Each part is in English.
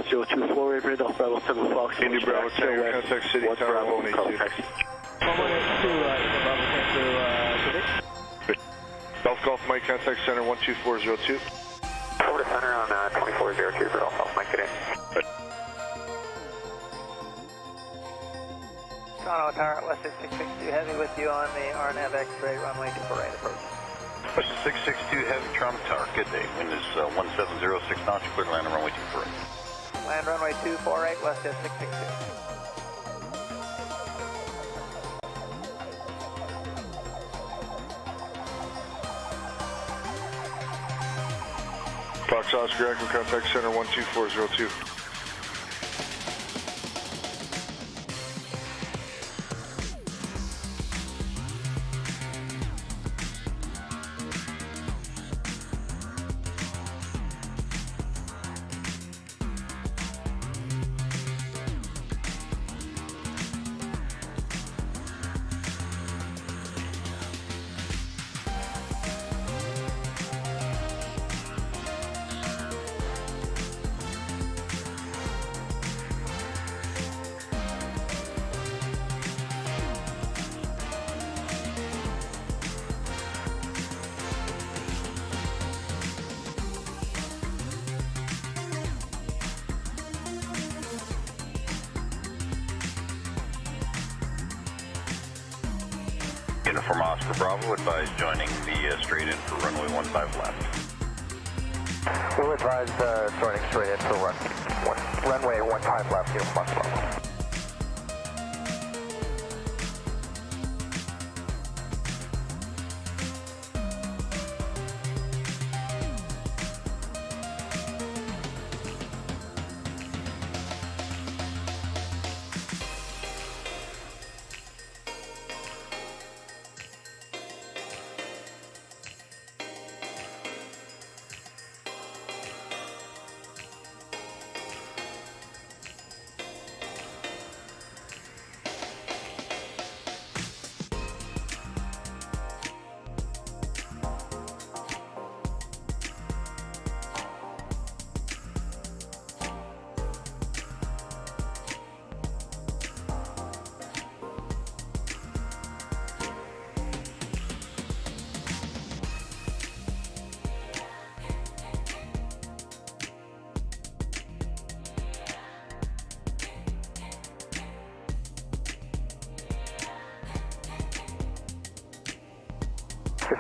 024, River, Delta Bravo 7 Fox. Indy Bravo Tower, contact City Tower 182. 1182, Bravo Center, South Gulf Mike, contact center 12402. Over to center on 2402 for South Mike, get in. Toronto Tower, West 662 Heavy with you on the RNAV X-ray, runway 24 right approach. West 662 Heavy, Toronto Tower, good day. Wind is 1706 knots, clear to land on runway 24 right. Land runway 24 right, West 662. Fox Oscar Echo, contact center 12402. Uniform Oscar Bravo, advise joining the straight in for runway 15 left. We'll advise joining straight in for runway 15 left, Uniform Oscar Bravo.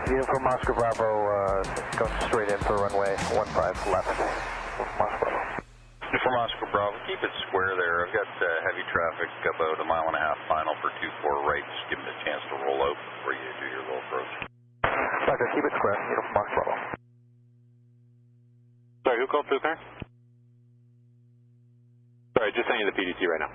Uniform Oscar Bravo, going straight in for runway 15 left. Oscar Bravo. Uniform Oscar Bravo, keep it square there. I've got heavy traffic about a mile and a half final for 24 right. Just give them a chance to roll out before you do your low approach. Roger, keep it square. Uniform Oscar Bravo. Sorry, who called through the car? Sorry, just sending you the PDT right now.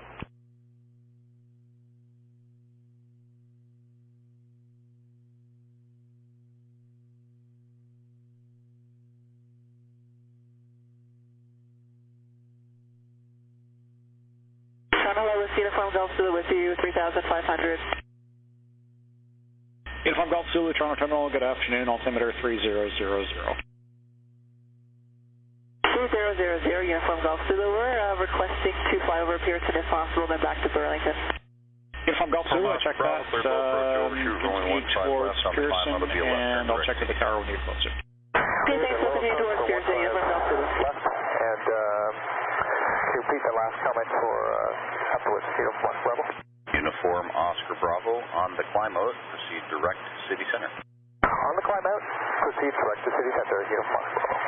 Hello, this is Uniform Golf Zulu with you, 3500. Uniform Golf Zulu, Toronto Terminal, good afternoon, altimeter 3000. 3000, Uniform Golf Zulu, we're requesting to fly over Pearson if possible, then back to Burlington. Uniform Golf Zulu, I'll check that, towards Pearson, and I'll check with the tower when you get closer. Okay, thanks for continuing towards Pearson, Uniform Golf Zulu. And repeat the last comment for afterwards, Uniform Oscar Bravo. Uniform Oscar Bravo, on the climb out, proceed direct to City Center. On the climb out, proceed direct to City Center, Uniform Oscar Bravo.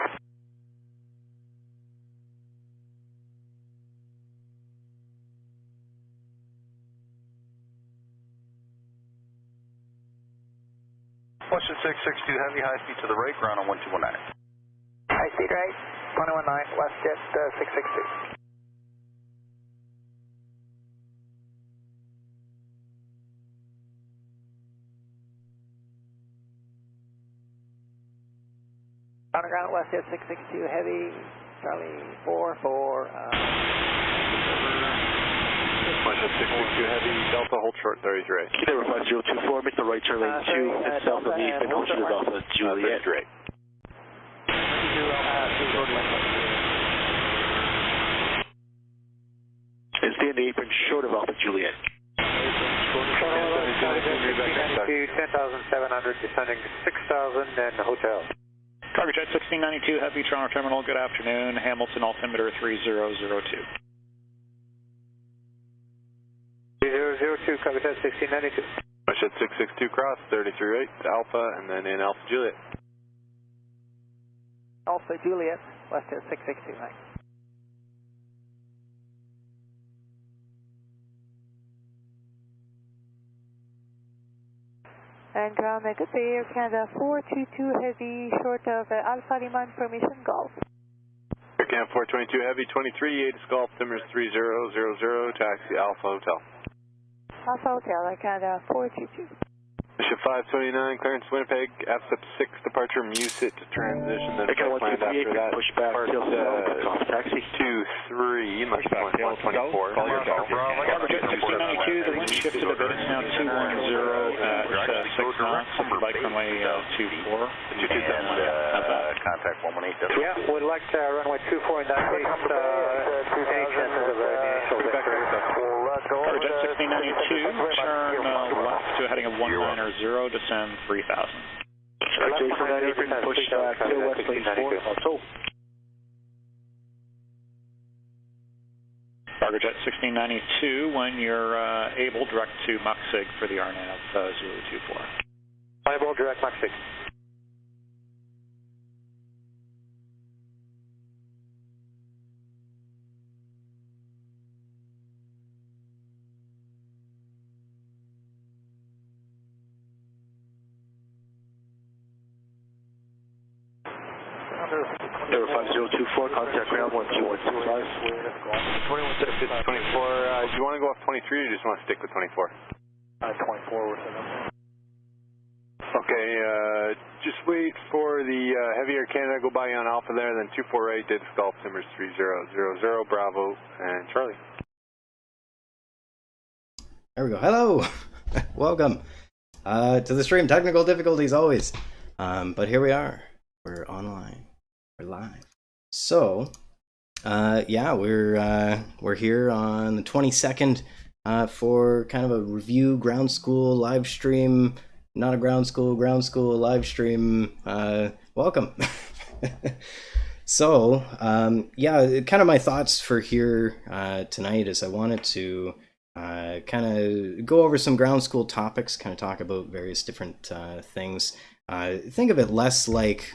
Western 662 Heavy, high speed to the right, ground on 1219. High speed right, 1019, West Jet 662. Underground, West Jet 662 Heavy, Charlie 4 for... West Jet 662 Heavy, Delta, hold short, there is right. Kilo 5024, make the right turn lane 2, and south of me, and hold to the Delta, Juliet. Right. Alpha Juliet. 10,700, descending 6,000 and hotel. Cargo Jet 1692 Heavy, Toronto Terminal, good afternoon. Hamilton, altimeter 3002. 3002, Cargo Jet 1692. Jet 662 cross, 33 right, Alpha, and then in Alpha Juliet. Alpha Juliet, West Jet 662, thanks. And ground, good day, Air Canada 422 Heavy, short of Alpha Lima information, Golf. Air Canada 422 Heavy, 23 Yates Golf, altimeter 3000, taxi Alpha Hotel. Alpha Hotel, Air Canada 422. Mission 529, clearance Winnipeg, FSEP 6 departure, Musit to transition, then Air land after that. Push back, taxi. 23, much back, 124. Call your call. Cargo Jet 1692, the wind shifted a bit. It's now 210 at 6 knots. If you'd like runway 24. And contact 118. Yeah, would like runway 24 in that case. Any chances of an initial vector? Cargo Jet 1692, turn left to a heading of 190, descend 3000. Jason 90, push back to West Lane 4, Auto. Cargo Jet 1692, when you're able, direct to Mach Sig for the RNAV 024. Fireball, direct Mach 6. Air 5024, contact ground 12165. 21 to 24, do you want to go off 23 or just want to stick with 24? 24 with Okay, just wait for the Heavy Air Canada go by you on Alpha there, then 248 Davis Golf, numbers 3000, Bravo, and Charlie. There we go. Hello! Welcome to the stream. Technical difficulties always. But here we are. We're online. We're live. So, yeah, we're here on the 22nd for kind of a review ground school live stream. Not a ground school live stream. Welcome. So, yeah, kind of my thoughts for here tonight is I wanted to kind of go over some ground school topics, kind of talk about various different things. Think of it less like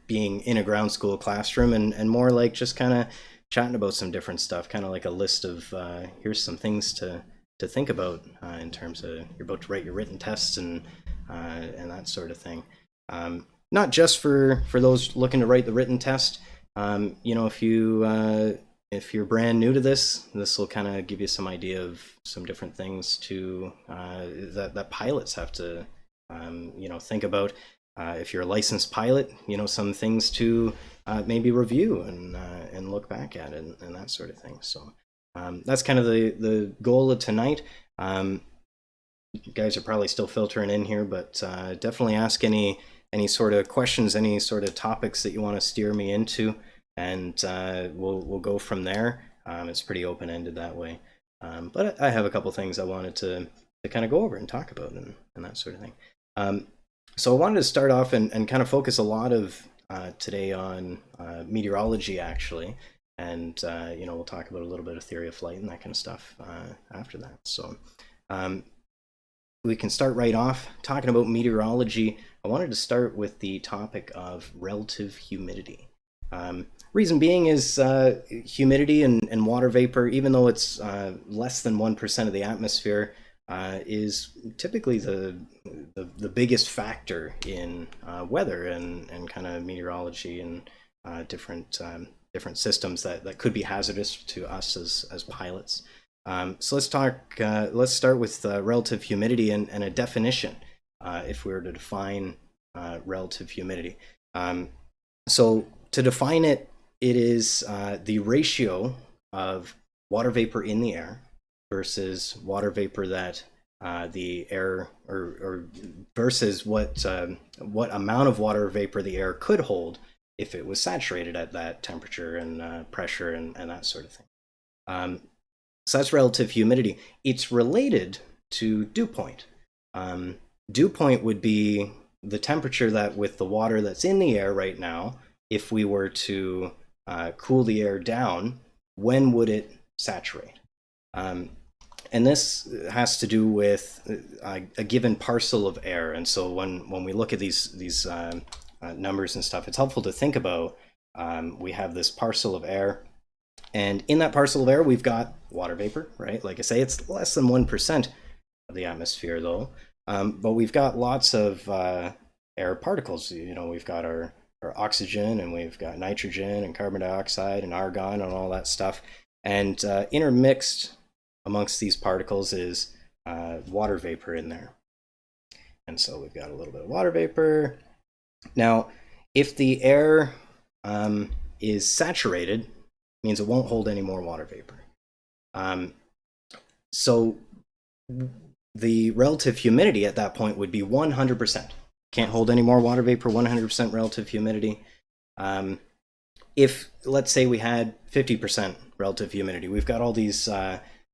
being in a ground school classroom and more like just kind of chatting about some different stuff, kind of like a list of here's some things to think about in terms of you're about to write your written tests and that sort of thing. Not just for those looking to write the written test. You know, if you're brand new to this will kind of give you some idea of some different things to that pilots have to you know, think about. If you're a licensed pilot, you know, some things to maybe review and look back at it and that sort of thing. So that's kind of the goal of tonight. You guys are probably still filtering in here, but definitely ask any sort of questions, any sort of topics that you want to steer me into, and we'll go from there. It's pretty open-ended that way. But I have a couple things I wanted to kind of go over and talk about and that sort of thing. So I wanted to start off and kind of focus a lot of today on meteorology, actually, and you know, we'll talk about a little bit of theory of flight and that kind of stuff after that. So we can start right off talking about meteorology. I wanted to start with the topic of relative humidity. Reason being is humidity and water vapor, even though it's less than 1% of the atmosphere, is typically the biggest factor in weather and kind of meteorology and different systems that could be hazardous to us as pilots. So let's start with relative humidity and a definition if we were to define relative humidity. So to define it, it is the ratio of water vapor in the air versus water vapor that the air or versus what amount of water vapor the air could hold if it was saturated at that temperature and pressure and that sort of thing. So that's relative humidity. It's related to dew point. Dew point would be the temperature that with the water that's in the air right now, if we were to cool the air down, when would it saturate? And this has to do with a given parcel of air. And so when we look at these numbers and stuff, it's helpful to think about, we have this parcel of air, and in that parcel of air, we've got water vapor, right? Like I say, it's less than 1% of the atmosphere though. But we've got lots of air particles. You know, we've got our oxygen, and we've got nitrogen and carbon dioxide and argon and all that stuff. And intermixed amongst these particles is water vapor in there. And so we've got a little bit of water vapor. Now, if the air is saturated, it means it won't hold any more water vapor. So the relative humidity at that point would be 100%. Can't hold any more water vapor, 100% relative humidity. If, let's say we had 50% relative humidity, we've got all these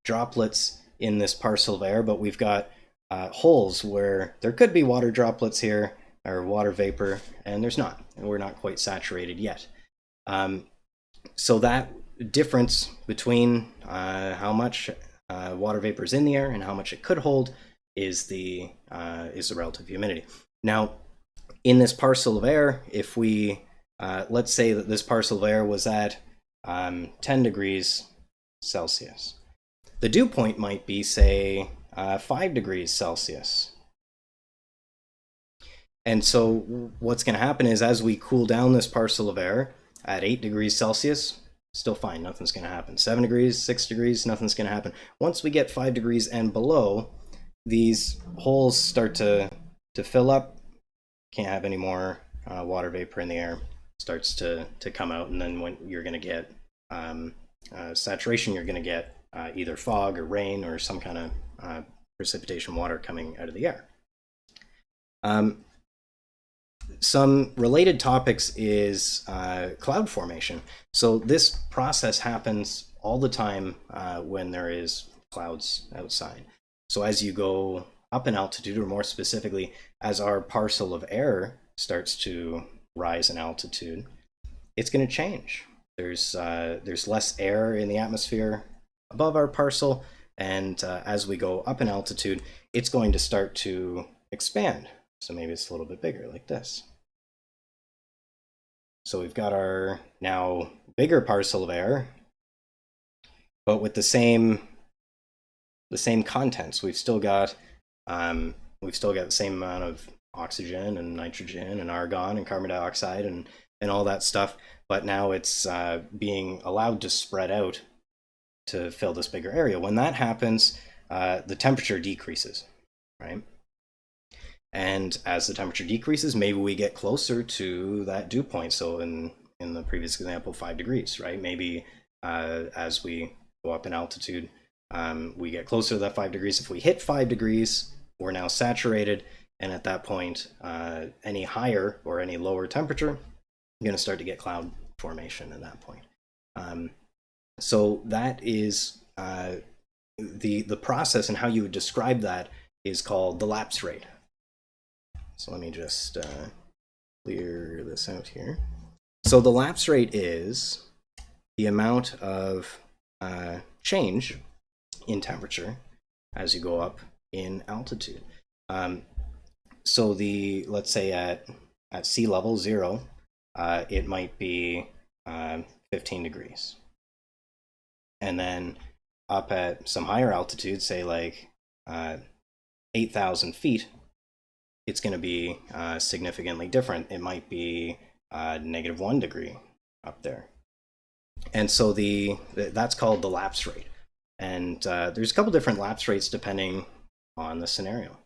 droplets in this parcel of air, but we've got holes where there could be water droplets here, or water vapor, and there's not, and we're not quite saturated yet. So that difference between how much water vapor is in the air and how much it could hold is the relative humidity. Now, in this parcel of air, if we let's say that this parcel of air was at 10 degrees Celsius, the dew point might be, say, 5 degrees Celsius. And so what's going to happen is, as we cool down this parcel of air at 8 degrees Celsius, still fine, nothing's going to happen. 7 degrees, 6 degrees, nothing's going to happen. Once we get 5 degrees and below, these holes start to fill up. Can't have any more water vapor in the air. Starts to come out, and then when you're going to get saturation, you're going to get either fog or rain or some kind of precipitation water coming out of the air. Some related topics is cloud formation. So this process happens all the time when there is clouds outside. So as you go up in altitude, or more specifically, as our parcel of air starts to rise in altitude, it's going to change. There's less air in the atmosphere above our parcel, and as we go up in altitude, it's going to start to expand. So maybe it's a little bit bigger, like this. So we've got our now bigger parcel of air, but with the same contents. We've still got the same amount of oxygen and nitrogen and argon and carbon dioxide and all that stuff, but now it's being allowed to spread out to fill this bigger area. When that happens, the temperature decreases, right? And as the temperature decreases, maybe we get closer to that dew point. So in the previous example, 5 degrees, right? Maybe as we go up in altitude, we get closer to that 5 degrees. If we hit 5 degrees, we're now saturated. And at that point, any higher or any lower temperature, you're going to start to get cloud formation at that point. So that is the process, and how you would describe that is called the lapse rate. So let me just clear this out here. So the lapse rate is the amount of change in temperature as you go up in altitude. So let's say at sea level 0, it might be 15 degrees. And then up at some higher altitude, say like 8,000 feet, it's going to be significantly different. It might be -1 degree up there. And so that's called the lapse rate. And there's a couple different lapse rates depending on the scenario.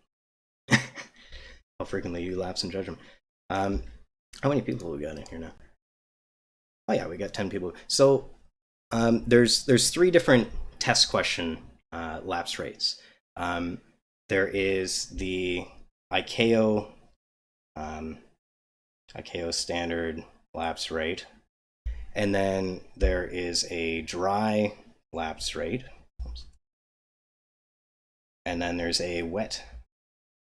How frequently you lapse in judgment. How many people have we got in here now? Oh yeah, we got 10 people. So there's 3 different test question lapse rates. There is the ICAO standard lapse rate, and then there is a dry lapse rate. Oops. and then there's a wet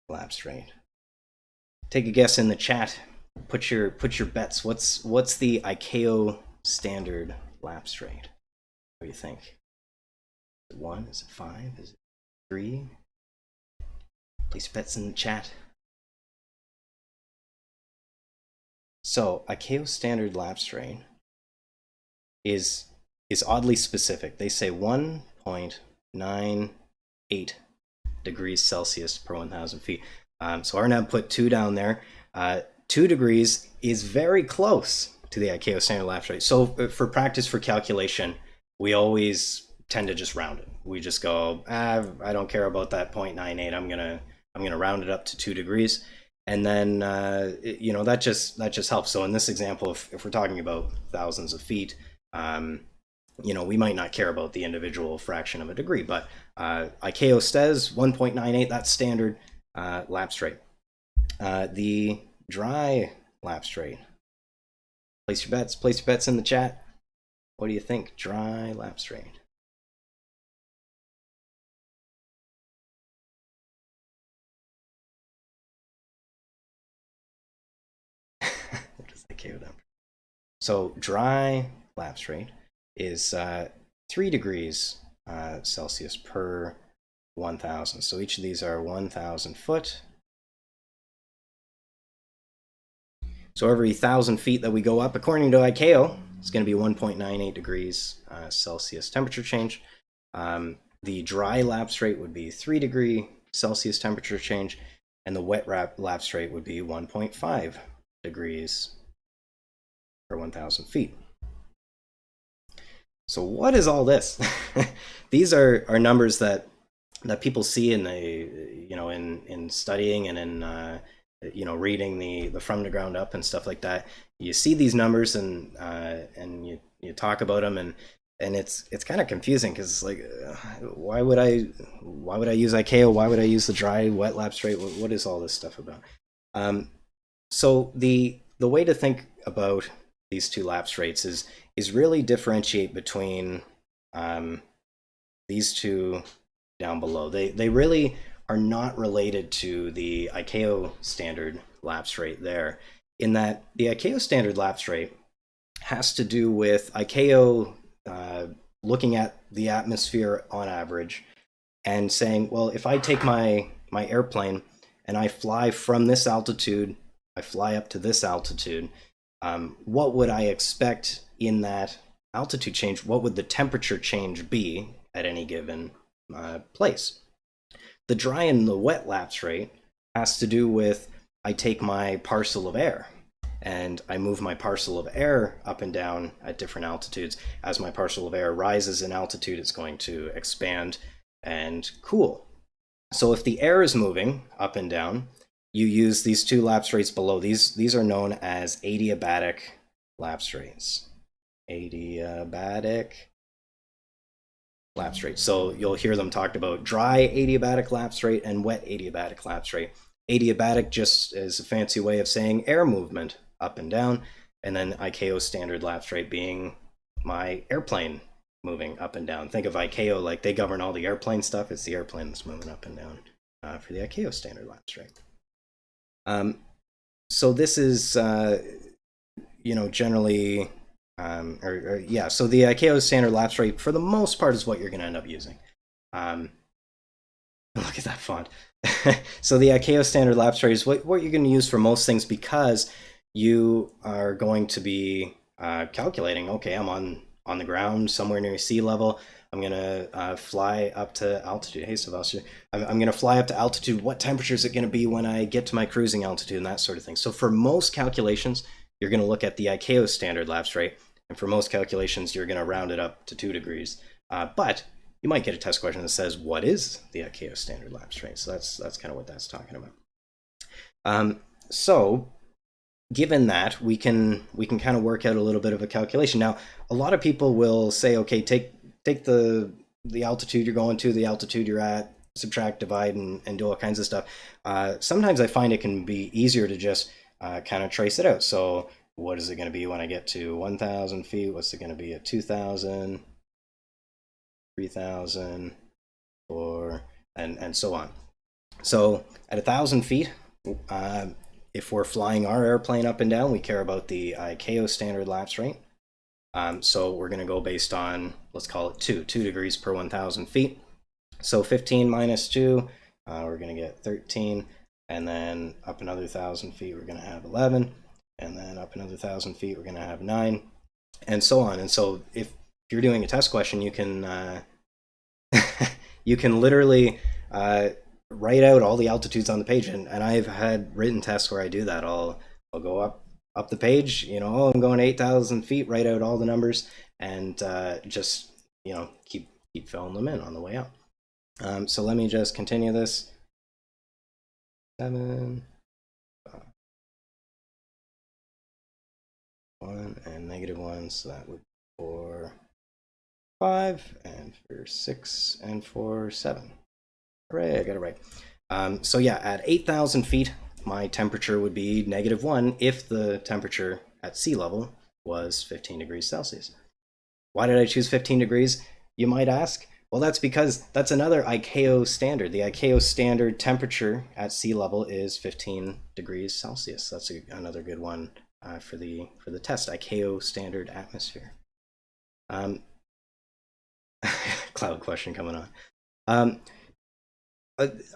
lapse rate. Take a guess in the chat. Put your bets. What's the ICAO standard lapse rate? What do you think? Is it 1? Is it 5? Is it 3? Place bets in the chat. So ICAO standard lapse rate is oddly specific. They say 1.98 degrees Celsius per 1,000 feet. So Arnab put 2 down there. 2 degrees is very close to the ICAO standard lapse rate. So for practice, for calculation, we always tend to just round it. We just go, I don't care about that 0.98. I'm gonna round it up to 2 degrees, and then you know, that just helps. So in this example, if we're talking about thousands of feet, you know, we might not care about the individual fraction of a degree, but ICAO says 1.98. That's standard lapse rate. The dry lapse rate. Place your bets. Place your bets in the chat. What do you think? Dry lapse rate. What is ICAO number? So dry lapse rate is 3 degrees Celsius per 1,000. So each of these are 1,000 foot. So every 1,000 feet that we go up, according to ICAO, it's going to be 1.98 degrees Celsius temperature change. The dry lapse rate would be 3 degree Celsius temperature change, and the wet lapse rate would be 1.5 degrees per 1,000 feet. So what is all this? These are numbers that people see in the, you know, in studying and in you know, reading the from the ground up and stuff like that. You see these numbers and you talk about them, and it's kind of confusing, because it's like, why would I use ICAO? Why would I use the dry wet lapse rate? What is all this stuff about? So the way to think about these two lapse rates is really differentiate between these two down below. They really are not related to the ICAO standard lapse rate there, in that the ICAO standard lapse rate has to do with ICAO looking at the atmosphere on average and saying, well, if I take my airplane and I fly from this altitude, I fly up to this altitude, what would I expect in that altitude change? What would the temperature change be at any given place? The dry and the wet lapse rate has to do with, I take my parcel of air and I move my parcel of air up and down at different altitudes. As my parcel of air rises in altitude, it's going to expand and cool. So if the air is moving up and down, you use these two lapse rates below. These are known as adiabatic lapse rates. Adiabatic lapse rate. So you'll hear them talked about dry adiabatic lapse rate and wet adiabatic lapse rate. Adiabatic just is a fancy way of saying air movement up and down, and then ICAO standard lapse rate being my airplane moving up and down. Think of ICAO like they govern all the airplane stuff. It's the airplane that's moving up and down for the ICAO standard lapse rate. So this is, you know, generally, so the ICAO standard lapse rate for the most part is what you're going to end up using. Look at that font. So the ICAO standard lapse rate is what you're going to use for most things, because you are going to be calculating, okay, I'm on the ground somewhere near sea level. I'm going to fly up to altitude. Hey, Sylvester. I'm going to fly up to altitude. What temperature is it going to be when I get to my cruising altitude, and that sort of thing. So for most calculations, you're going to look at the ICAO standard lapse rate. And for most calculations, you're going to round it up to 2 degrees. But you might get a test question that says, what is the ICAO standard lapse rate? So that's kind of what that's talking about. So given that, we can kind of work out a little bit of a calculation. Now, a lot of people will say, okay, take the altitude you're going to, the altitude you're at, subtract, divide, and do all kinds of stuff. Sometimes I find it can be easier to just kind of trace it out. So what is it going to be when I get to 1,000 feet? What's it going to be at 2,000, 3,000, or and so on. So at 1,000 feet, if we're flying our airplane up and down, we care about the ICAO standard lapse rate. So we're going to go based on, let's call it 2 degrees per 1,000 feet. So 15 minus 2, we're going to get 13. And then up another 1,000 feet, we're going to have 11. And then up another 1,000 feet, we're going to have 9. And so on. And so if you're doing a test question, you can you can literally write out all the altitudes on the page. And I've had written tests where I do that. I'll go up the page, you know, oh, I'm going 8,000 feet, write out all the numbers, and just, you know, keep filling them in on the way up. So let me just continue this. 7, 1, and -1, so that would be for 5, and for 6, and for 7. Hooray, I got it right. So yeah, at 8,000 feet, my temperature would be -1 if the temperature at sea level was 15 degrees Celsius. Why did I choose 15 degrees, you might ask? Well, that's because that's another ICAO standard. The ICAO standard temperature at sea level is 15 degrees Celsius. That's another good one for the test, ICAO standard atmosphere. Cloud question coming on.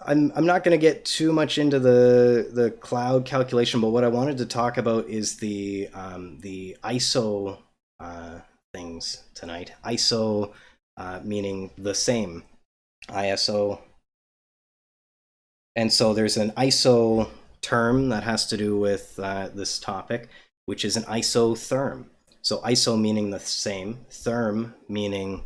I'm not going to get too much into the cloud calculation, but what I wanted to talk about is the ISO things tonight. ISO meaning the same, ISO. And so there's an ISO term that has to do with this topic, which is an isotherm. So ISO meaning the same, therm meaning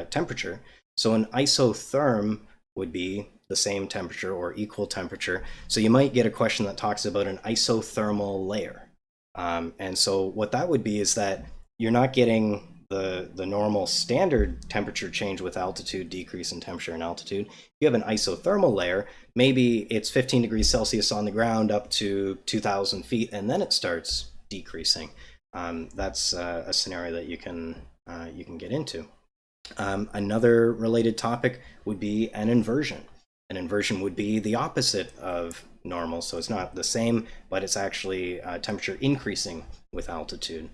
temperature. So an isotherm would be the same temperature or equal temperature. So you might get a question that talks about an isothermal layer. And so what that would be is that you're not getting the normal standard temperature change with altitude, decrease in temperature and altitude. You have an isothermal layer. Maybe it's 15 degrees Celsius on the ground up to 2,000 feet, and then it starts decreasing. That's a scenario that you can get into. Another related topic would be an inversion. An inversion would be the opposite of normal, so it's not the same, but it's actually temperature increasing with altitude,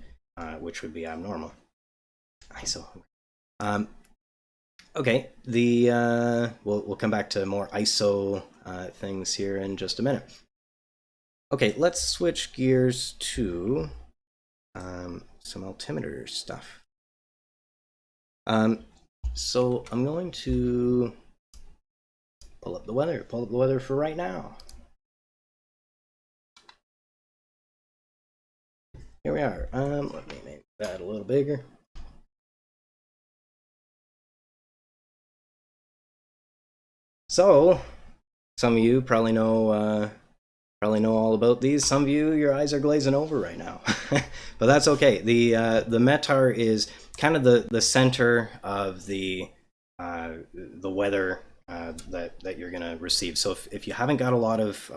which would be abnormal. ISO. Okay, we'll come back to more ISO things here in just a minute. Okay, let's switch gears to some altimeter stuff. So I'm going to pull up the weather for right now. Here we are. Let me make that a little bigger. So, some of you probably know all about these. Some of you, your eyes are glazing over right now, but that's okay. The METAR is kind of the center of the weather that you're going to receive. So if you haven't got a lot of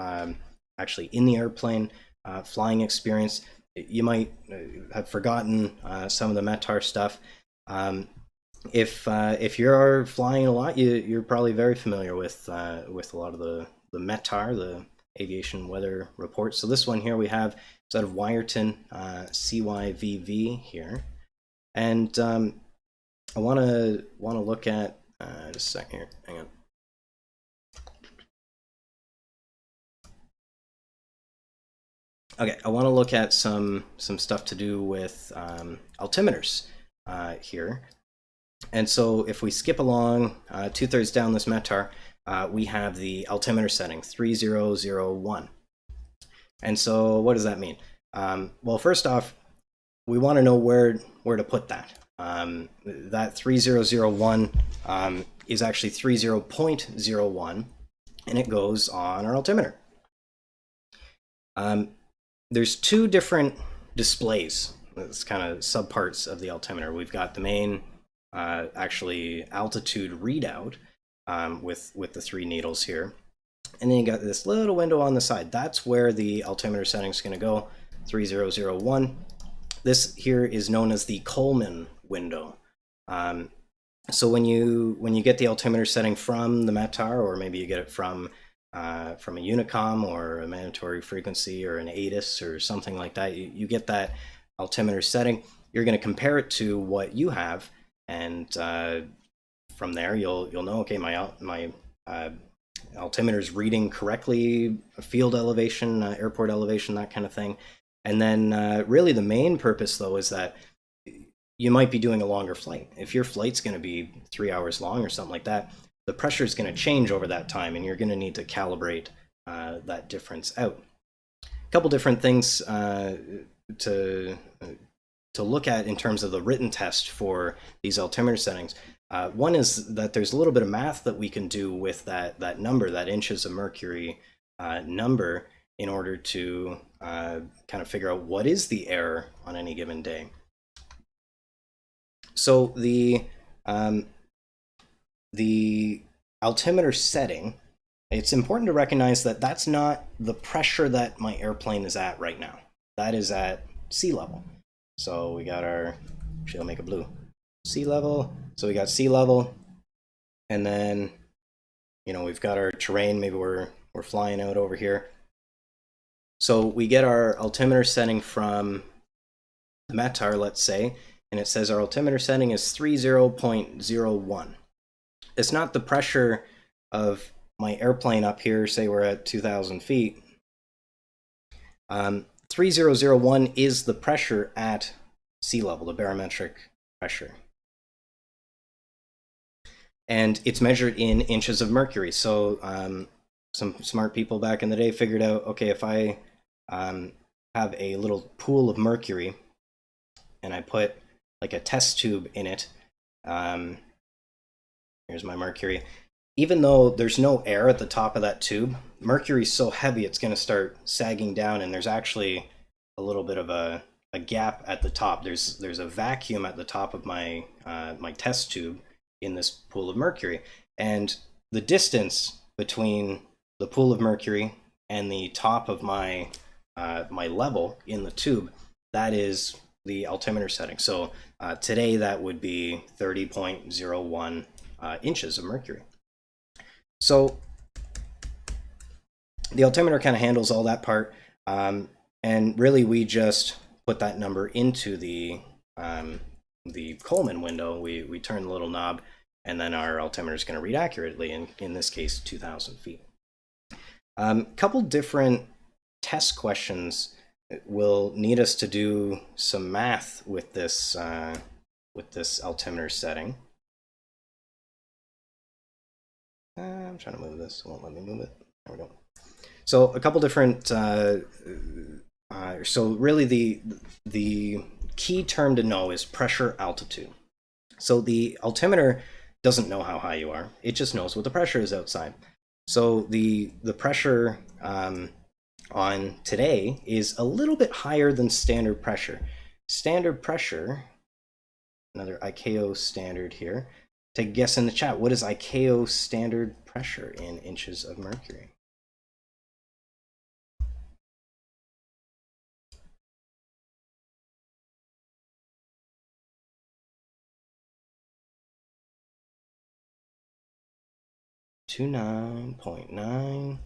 actually in the airplane flying experience, you might have forgotten some of the METAR stuff. If you're flying a lot, you're probably very familiar with a lot of the METAR, the aviation weather reports. So this one here we have is out of Wyerton CYVV here, and I want to look at just a second here. Hang on. Okay, I want to look at some stuff to do with altimeters here. And so if we skip along 2/3 down this METAR, we have the altimeter setting 3001. And so what does that mean? Well, first off, we want to know where to put that. That 3001 is actually 30.01, and it goes on our altimeter. There's two different displays. It's kind of subparts of the altimeter. We've got the main actually altitude readout with the 3 needles here, and then you got this little window on the side. That's where the altimeter setting is going to go, 3001. This here is known as the Coleman window. So when you get the altimeter setting from the METAR, or maybe you get it from a Unicom or a mandatory frequency or an ATIS or something like that, you get that altimeter setting. You're going to compare it to what you have, and from there you'll know, okay, my altimeter is reading correctly, field elevation, airport elevation, that kind of thing. And then really the main purpose though is that you might be doing a longer flight. If your flight's going to be 3 hours long or something like that, the pressure is going to change over that time, and you're going to need to calibrate that difference out. A couple different things to look at in terms of the written test for these altimeter settings. One is that there's a little bit of math that we can do with that number, that inches of mercury number, in order to kind of figure out what is the error on any given day. So the altimeter setting, it's important to recognize that that's not the pressure that my airplane is at right now. That is at sea level. So we got our, actually I'll make it blue, sea level. So we got sea level, and then, you know, we've got our terrain. Maybe we're flying out over here. So we get our altimeter setting from the METAR, let's say, and it says our altimeter setting is 30.01. It's not the pressure of my airplane up here, say we're at 2,000 feet. 3001 is the pressure at sea level, the barometric pressure. And it's measured in inches of mercury. So some smart people back in the day figured out, okay, if I have a little pool of mercury and I put like a test tube in it, here's my mercury. Even though there's no air at the top of that tube, mercury's so heavy it's going to start sagging down, and there's actually a little bit of a gap at the top. There's a vacuum at the top of my my test tube in this pool of mercury, and the distance between the pool of mercury and the top of my my level in the tube, that is the altimeter setting. So today that would be 30.01 inches of mercury. So the altimeter kind of handles all that part, and really we just put that number into the Coleman window. We turn the little knob, and then our altimeter is going to read accurately, in this case 2,000 feet. Couple different test questions will need us to do some math with this altimeter setting. I'm trying to move this, it won't let me move it. There we go. So a couple different, so really the key term to know is pressure altitude. So the altimeter doesn't know how high you are, it just knows what the pressure is outside. So the pressure on today is a little bit higher than standard pressure. Standard pressure, another ICAO standard here. Take a guess in the chat, what is ICAO standard pressure in inches of mercury? .92.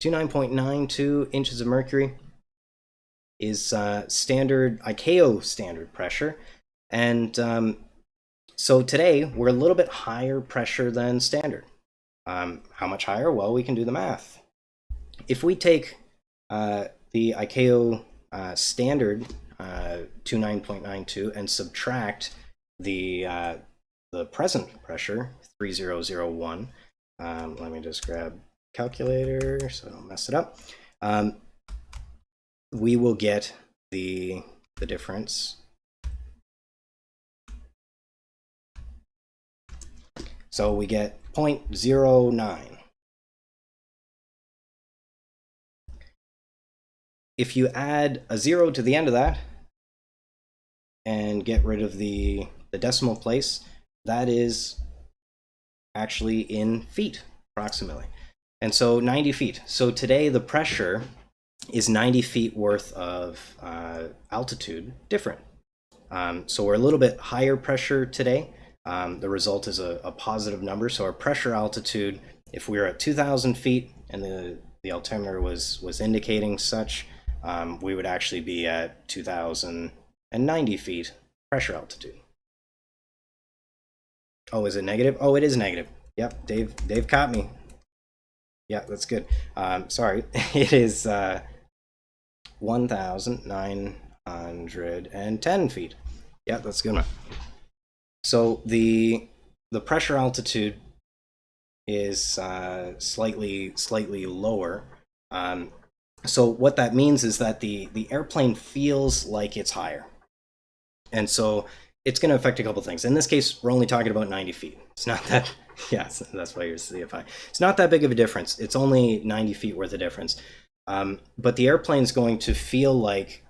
29.92 inches of mercury is standard ICAO standard pressure, and so today we're a little bit higher pressure than standard. How much higher? Well, we can do the math. If we take the ICAO standard 29.92 and subtract the present pressure 3001, let me just grab calculator so I don't mess it up. We will get the difference. So we get 0.09. If you add a 0 to the end of that and get rid of the decimal place, that is actually in feet approximately. And so 90 feet. So today the pressure is 90 feet worth of altitude different. So we're a little bit higher pressure today the result is a positive number. So our pressure altitude, if we were at 2,000 feet and the altimeter was indicating such, we would actually be at 2,090 feet pressure altitude. Oh, is it negative? Oh, it is negative. Yep, Dave caught me. Yeah, that's good. Sorry, it is 1,910 feet. Yeah, that's a good one. So the pressure altitude is slightly lower. So what that means is that the airplane feels like it's higher, and so it's going to affect a couple things. In this case, we're only talking about 90 feet. It's not that, yeah, that's why you're CFI. It's not that big of a difference. It's only 90 feet worth of difference. But the airplane's going to feel like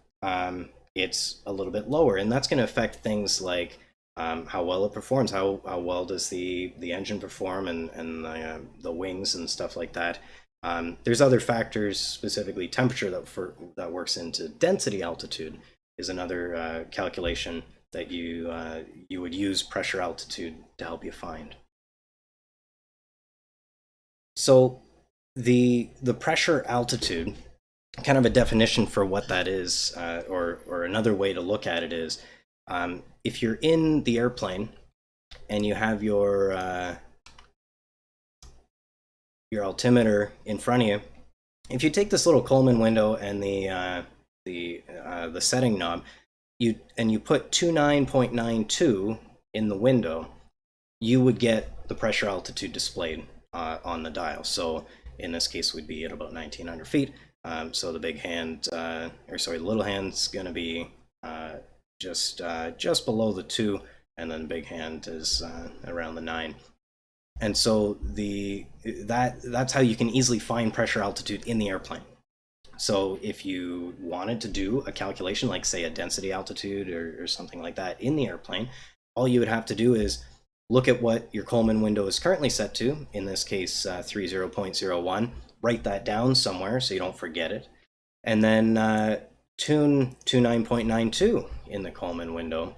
it's a little bit lower, and that's going to affect things like how well it performs, how well does the engine perform, and the wings and stuff like that. There's other factors, specifically temperature, that works into density. Altitude is another calculation that you would use pressure altitude to help you find. So the pressure altitude, kind of a definition for what that is, or another way to look at it is, if you're in the airplane and you have your altimeter in front of you, if you take this little Coleman window and the setting knob, you put 29.92 in the window, you would get the pressure altitude displayed on the dial. So in this case, we'd be at about 1,900 feet. So the big hand, the little hand's going to be just below the 2, and then the big hand is around the 9. And so that's how you can easily find pressure altitude in the airplane. So if you wanted to do a calculation, like say a density altitude or something like that in the airplane, all you would have to do is look at what your Coleman window is currently set to, in this case 30.01, write that down somewhere so you don't forget it, and then tune 29.92 in the Coleman window,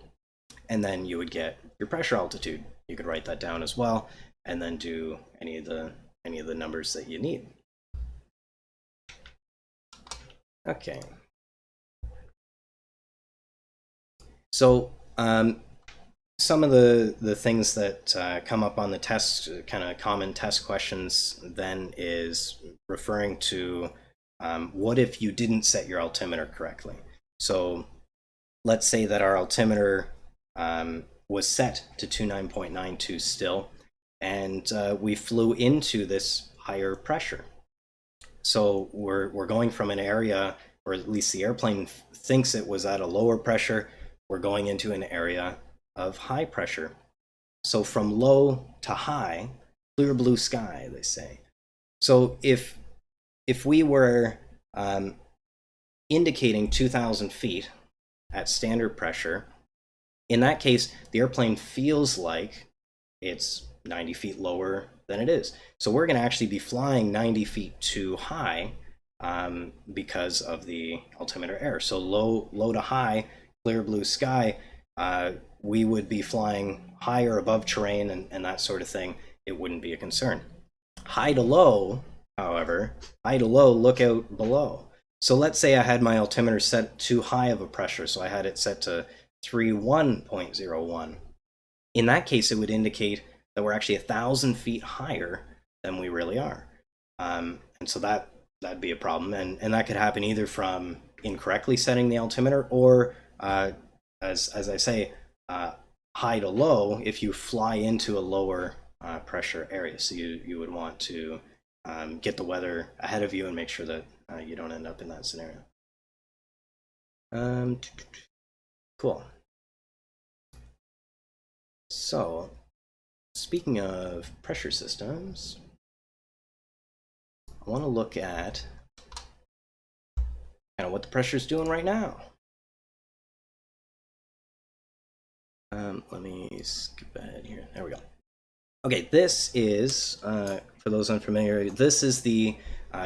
and then you would get your pressure altitude. You could write that down as well, and then do any of the numbers that you need. Okay. So some of the things that come up on the test, kind of common test questions, then is referring to what if you didn't set your altimeter correctly. So let's say that our altimeter was set to 29.92 still, and we flew into this higher pressure. So we're going from an area, or at least the airplane thinks it was at a lower pressure, we're going into an area of high pressure. So from low to high, clear blue sky, they say. So if we were indicating 2,000 feet at standard pressure, in that case, the airplane feels like it's 90 feet lower than it is. So we're going to actually be flying 90 feet too high because of the altimeter error. So low to high, clear blue sky, we would be flying higher above terrain and that sort of thing. It wouldn't be a concern. High to low, however, look out below. So let's say I had my altimeter set too high of a pressure, so I had it set to 31.01. In that case, it would indicate that we're actually 1,000 feet higher than we really are. And so that'd be a problem. And that could happen either from incorrectly setting the altimeter, or as I say, high to low, if you fly into a lower pressure area. So you would want to get the weather ahead of you and make sure that you don't end up in that scenario. Cool. So, speaking of pressure systems, I want to look at kind of what the pressure is doing right now. Let me skip ahead here. There we go. Okay, this is, for those unfamiliar, this is the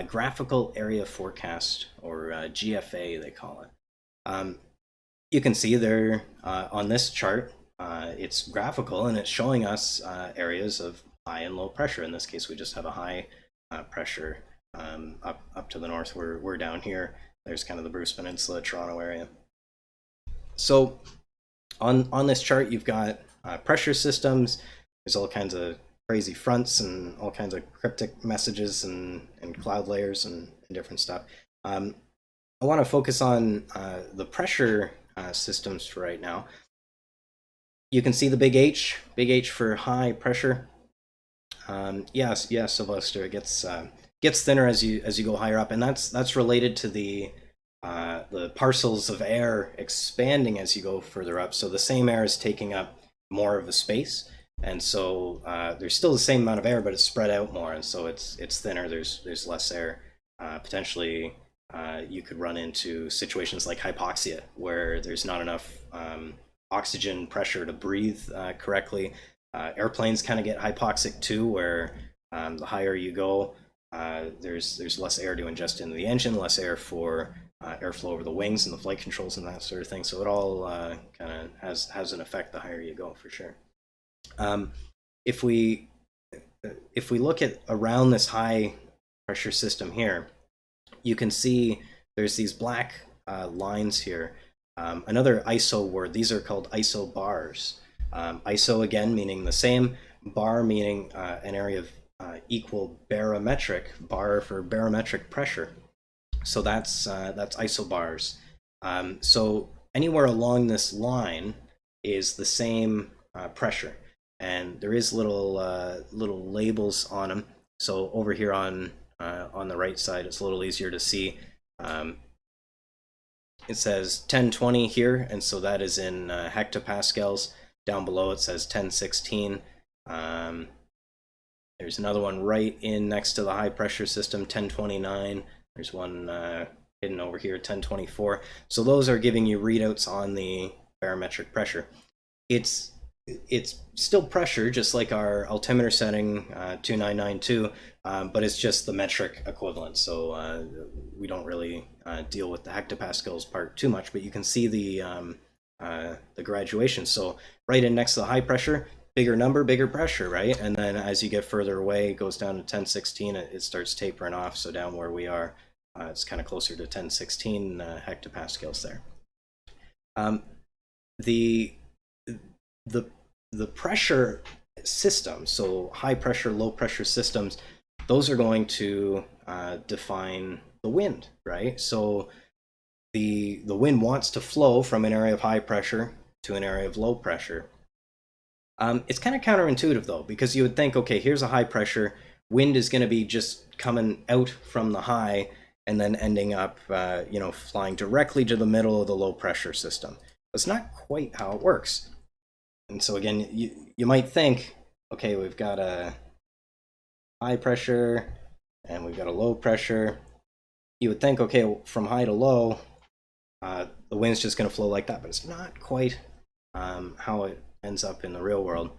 graphical area forecast, or GFA they call it. You can see there on this chart, it's graphical and it's showing us areas of high and low pressure. In this case, we just have a high pressure up to the north. We're down here. There's kind of the Bruce Peninsula, Toronto area. So on this chart, you've got pressure systems. There's all kinds of crazy fronts and all kinds of cryptic messages and cloud layers and different stuff. I want to focus on the pressure systems for right now. You can see the big H for high pressure. Yes, Sylvester, it gets thinner as you go higher up, and that's related to the parcels of air expanding as you go further up. So the same air is taking up more of the space, and so there's still the same amount of air, but it's spread out more, and so it's thinner. There's less air. Potentially, you could run into situations like hypoxia, where there's not enough oxygen pressure to breathe correctly. Airplanes kind of get hypoxic too, where the higher you go, there's less air to ingest into the engine, less air for airflow over the wings and the flight controls and that sort of thing. So it all kind of has an effect the higher you go, for sure. If we look at around this high pressure system here, you can see there's these black lines here. Another ISO word, these are called ISO bars. ISO again meaning the same, bar meaning an area of equal barometric, bar for barometric pressure. So that's ISO bars. So anywhere along this line is the same pressure, and there is little labels on them. So over here on the right side, it's a little easier to see. It says 1020 here, and so that is in hectopascals. Down below it says 1016. There's another one right in next to the high pressure system, 1029. There's one hidden over here, 1024. So those are giving you readouts on the barometric pressure. It's still pressure, just like our altimeter setting 2992, but it's just the metric equivalent. So we don't really deal with the hectopascals part too much, but you can see the graduation. So right in next to the high pressure, bigger number, bigger pressure, right? And then as you get further away, it goes down to 1016, it starts tapering off. So down where we are, it's kind of closer to 1016 hectopascals there. The pressure systems, so high pressure, low pressure systems, those are going to define the wind, right? So the wind wants to flow from an area of high pressure to an area of low pressure. It's kind of counterintuitive though, because you would think, okay, here's a high pressure, wind is going to be just coming out from the high and then ending up, flying directly to the middle of the low pressure system. That's not quite how it works. And so again, you might think, okay, we've got a high pressure and we've got a low pressure. You would think, okay, from high to low, the wind's just going to flow like that, but it's not quite how it ends up in the real world.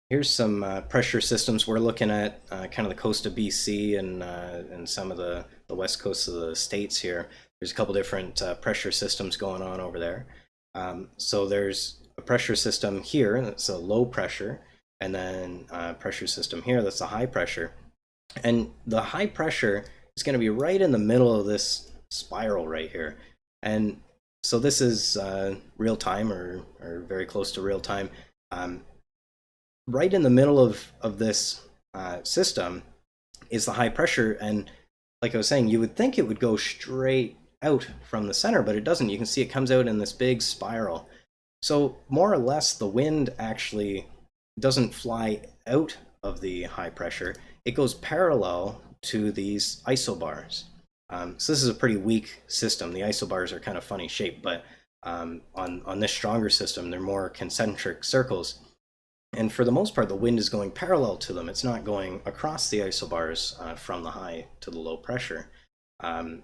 Here's some pressure systems. We're looking at kind of the coast of BC and some of the west coast of the states here. There's a couple different pressure systems going on over there. So there's a pressure system here that's a low pressure, and then a pressure system here that's a high pressure. And the high pressure is going to be right in the middle of this spiral right here. And so this is real time or very close to real time. Right in the middle of this system is the high pressure, and like I was saying, you would think it would go straight out from the center, but it doesn't. You can see it comes out in this big spiral. So more or less the wind actually doesn't fly out of the high pressure. It goes parallel to these isobars. So this is a pretty weak system. The isobars are kind of funny shaped, but on this stronger system, they're more concentric circles. And for the most part, the wind is going parallel to them. It's not going across the isobars from the high to the low pressure.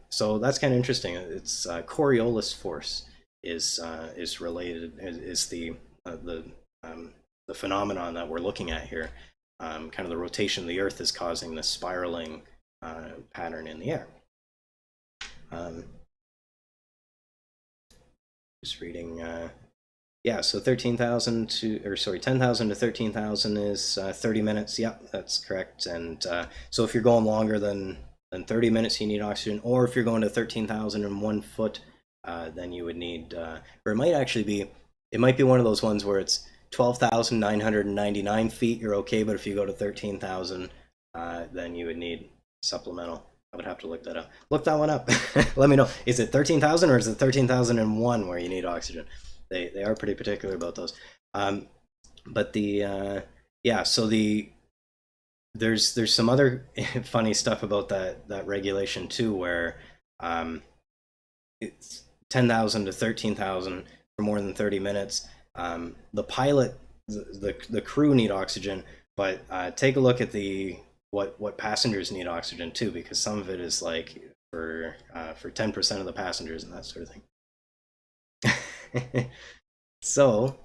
So that's kind of interesting. It's Coriolis force is related, is the phenomenon that we're looking at here. Kind of the rotation of the Earth is causing this spiraling pattern in the air. There's Just reading. Yeah, so 13,000 to, or sorry, 10,000 to 13,000 is 30 minutes. Yep, that's correct. And so if you're going longer than 30 minutes, you need oxygen. Or if you're going to 13,001 foot, then you would need, or it might actually be, it might be one of those ones where it's 12,999 feet, you're okay, but if you go to 13,000, then you would need supplemental. I would have to look that up. Look that one up. Let me know. Is it 13,000 or is it 13,001 where you need oxygen? They are pretty particular about those. But the yeah, so there's some other funny stuff about that regulation too, where it's 10,000 to 13,000 for more than 30 minutes. The pilot, the crew need oxygen, but take a look at what passengers need oxygen too, because some of it is like for 10% of the passengers and that sort of thing. So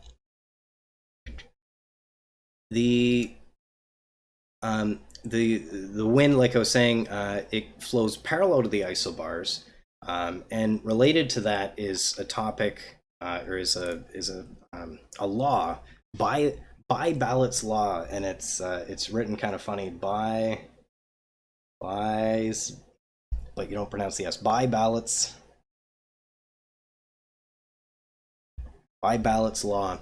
the wind, like I was saying, it flows parallel to the isobars, and related to that is a topic, or is a law, by Ballott's law, and it's written kind of funny, by, but you don't pronounce the S. By Ballott's law.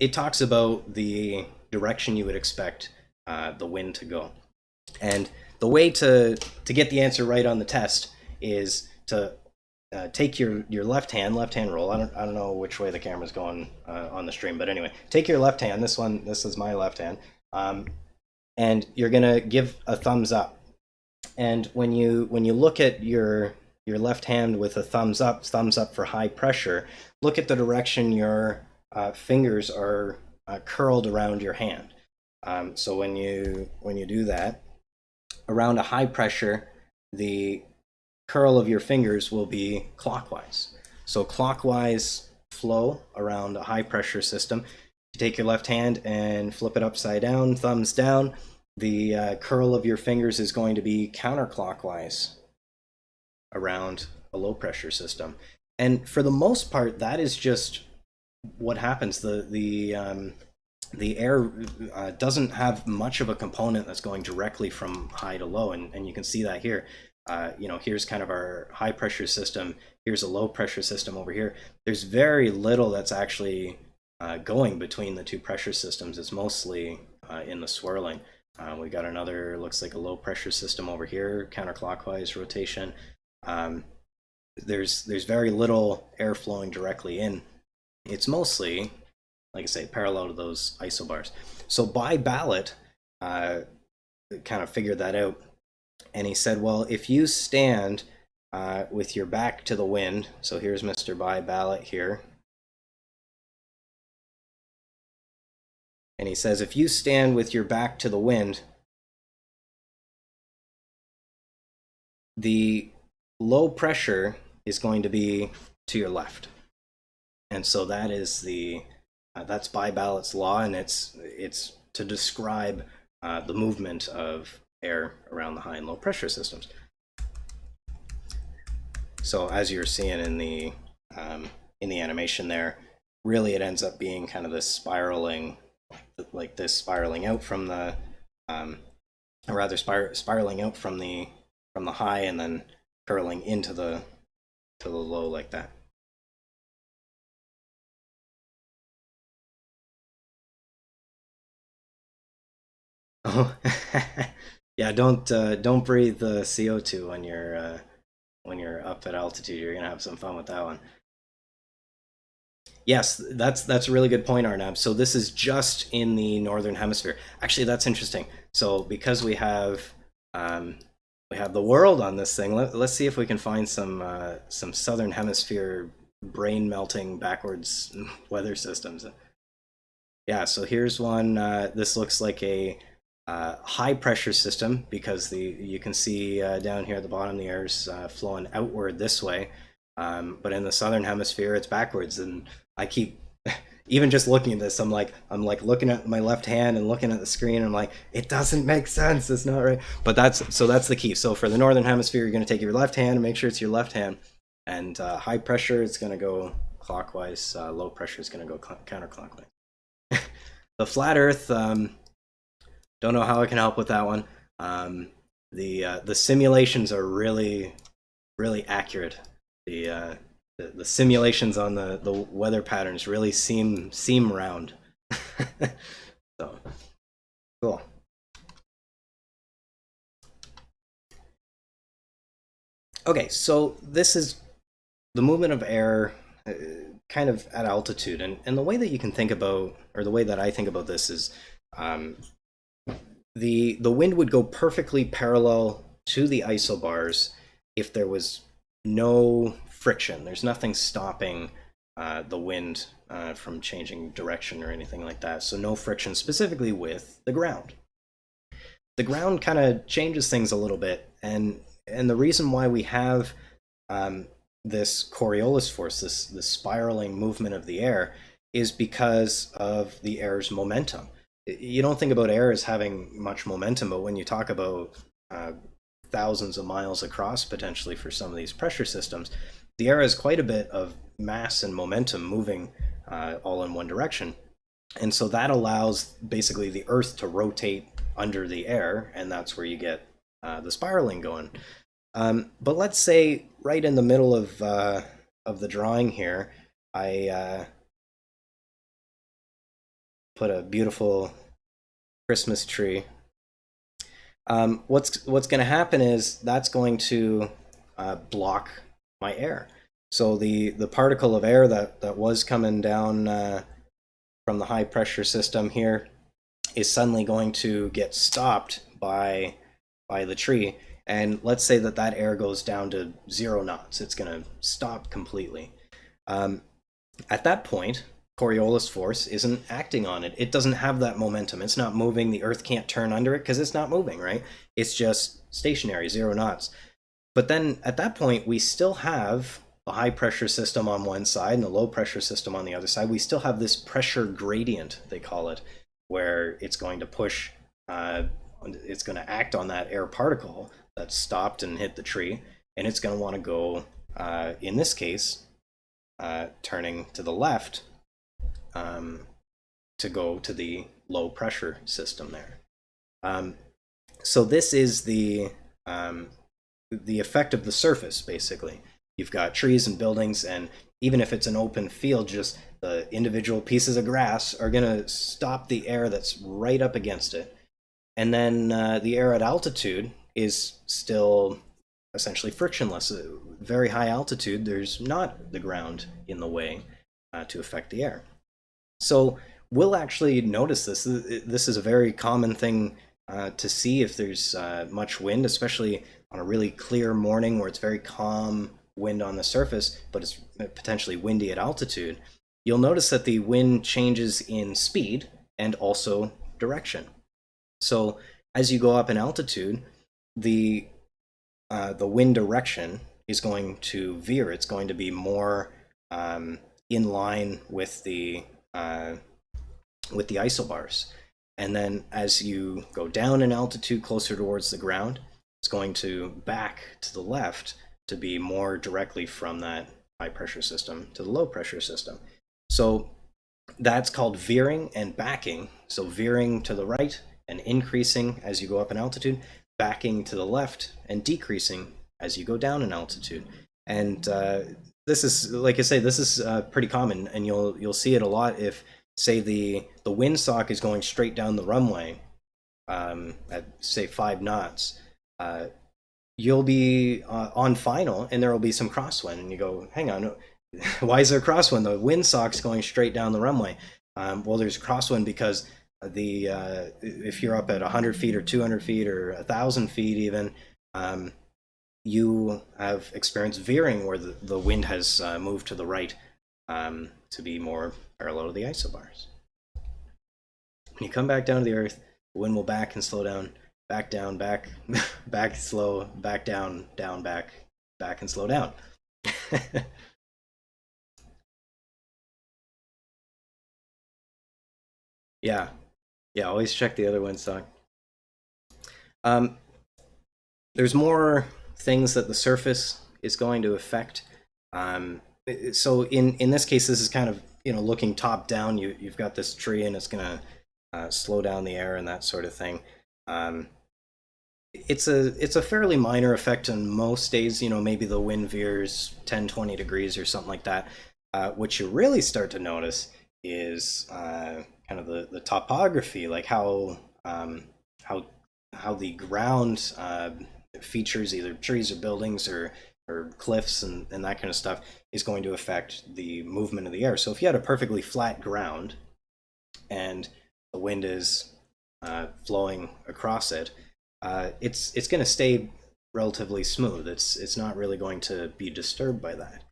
It talks about the direction you would expect the wind to go, and the way to get the answer right on the test is to take your left hand roll. I don't know which way the camera's going on the stream, but anyway, take your left hand. This is my left hand, and you're gonna give a thumbs up. And when you look at your left hand with a thumbs up for high pressure, look at the direction your fingers are curled around your hand. So when you do that around a high pressure, the curl of your fingers will be clockwise. So clockwise flow around a high pressure system. You take your left hand and flip it upside down, thumbs down. The curl of your fingers is going to be counterclockwise around a low pressure system. And for the most part, that is just what happens. The air doesn't have much of a component that's going directly from high to low, and you can see that here. Here's kind of our high pressure system. Here's a low pressure system over here. There's very little that's actually going between the two pressure systems. It's mostly in the swirling. We got another, looks like a low pressure system over here, counterclockwise rotation. There's very little air flowing directly in. It's mostly, like I say, parallel to those isobars. So by Ballot kind of figured that out, and he said, well, if you stand with your back to the wind, so here's Mr. By Ballot here, and he says, if you stand with your back to the wind, the low pressure is going to be to your left. And so that is that's by Ballott's law, and it's to describe the movement of air around the high and low pressure systems. So as you're seeing in the animation there, really it ends up being kind of this spiraling, like this spiraling out from the, or rather spiraling out from the high and then curling into the low like that. Oh, yeah. Don't breathe the CO2 when you're up at altitude. You're gonna have some fun with that one. Yes, that's a really good point, Arnab. So this is just in the northern hemisphere. Actually, that's interesting. So because we have the world on this thing, let's see if we can find some southern hemisphere brain melting backwards weather systems. Yeah. So here's one. This looks like a high pressure system, because you can see down here at the bottom the air's flowing outward this way, but in the southern hemisphere it's backwards. And I keep, even just looking at this, I'm like looking at my left hand and looking at the screen, and I'm like, it doesn't make sense, it's not right. But that's the key. So for the northern hemisphere, you're going to take your left hand and make sure it's your left hand, And high pressure is going to go clockwise, low pressure is going to go counterclockwise. The flat Earth, don't know how I can help with that one. The simulations are really accurate. The simulations on the weather patterns really seem round. So cool. Okay, so this is the movement of air kind of at altitude, and the way that you can think about, or the way that I think about this is, the wind would go perfectly parallel to the isobars if there was no friction. There's nothing stopping the wind from changing direction or anything like that. So no friction specifically with the ground. The ground kind of changes things a little bit, and the reason why we have this Coriolis force, this spiraling movement of the air, is because of the air's momentum. You don't think about air as having much momentum, but when you talk about thousands of miles across potentially for some of these pressure systems, the air has quite a bit of mass and momentum moving all in one direction. And so that allows basically the Earth to rotate under the air, and that's where you get the spiraling going. But let's say right in the middle of the drawing here, I put a beautiful Christmas tree. What's going to happen is that's going to block my air. So the particle of air that was coming down from the high pressure system here is suddenly going to get stopped by the tree. And let's say that air goes down to 0 knots. It's going to stop completely. At that point, Coriolis force isn't acting on it. It doesn't have that momentum. It's not moving. The Earth can't turn under it because it's not moving, right? It's just stationary, 0 knots. But then at that point, we still have the high pressure system on one side and the low pressure system on the other side. We still have this pressure gradient, they call it, where it's going to push, it's going to act on that air particle that stopped and hit the tree, and it's going to want to go, in this case, turning to the left to go to the low pressure system there. So this is the effect of the surface, basically. You've got trees and buildings, and even if it's an open field, just the individual pieces of grass are going to stop the air that's right up against it. And then the air at altitude is still essentially frictionless. At very high altitude, there's not the ground in the way to affect the air. So we'll actually notice this. This is a very common thing to see if there's much wind, especially on a really clear morning where it's very calm wind on the surface, but it's potentially windy at altitude. You'll notice that the wind changes in speed and also direction. So as you go up in altitude, the wind direction is going to veer. It's going to be more in line with the isobars. And then as you go down in altitude closer towards the ground, it's going to back to the left to be more directly from that high pressure system to the low pressure system. So that's called veering and backing. So veering to the right and increasing as you go up in altitude, backing to the left and decreasing as you go down in altitude. And this is, like I say, this is pretty common, and you'll see it a lot if, say, the windsock is going straight down the runway at, say, 5 knots. You'll be on final, and there will be some crosswind, and you go, hang on, why is there crosswind? The windsock's going straight down the runway. Well, there's crosswind because if you're up at 100 feet or 200 feet or 1,000 feet even, you have experienced veering where the wind has moved to the right to be more parallel to the isobars. When you come back down to the Earth, the wind will back and slow down, back down, back, back, slow, back down, down, back, back, and slow down. Yeah, always check the other windsock. There's more things that the surface is going to affect So in this case, this is kind of, looking top down. You've got this tree, and it's going to slow down the air and that sort of thing. It's a fairly minor effect on most days. Maybe the wind veers 10-20 degrees or something like that. What you really start to notice is kind of the topography, like how the ground features either trees or buildings or cliffs and that kind of stuff is going to affect the movement of the air. So if you had a perfectly flat ground and the wind is flowing across it, it's going to stay relatively smooth. It's not really going to be disturbed by that.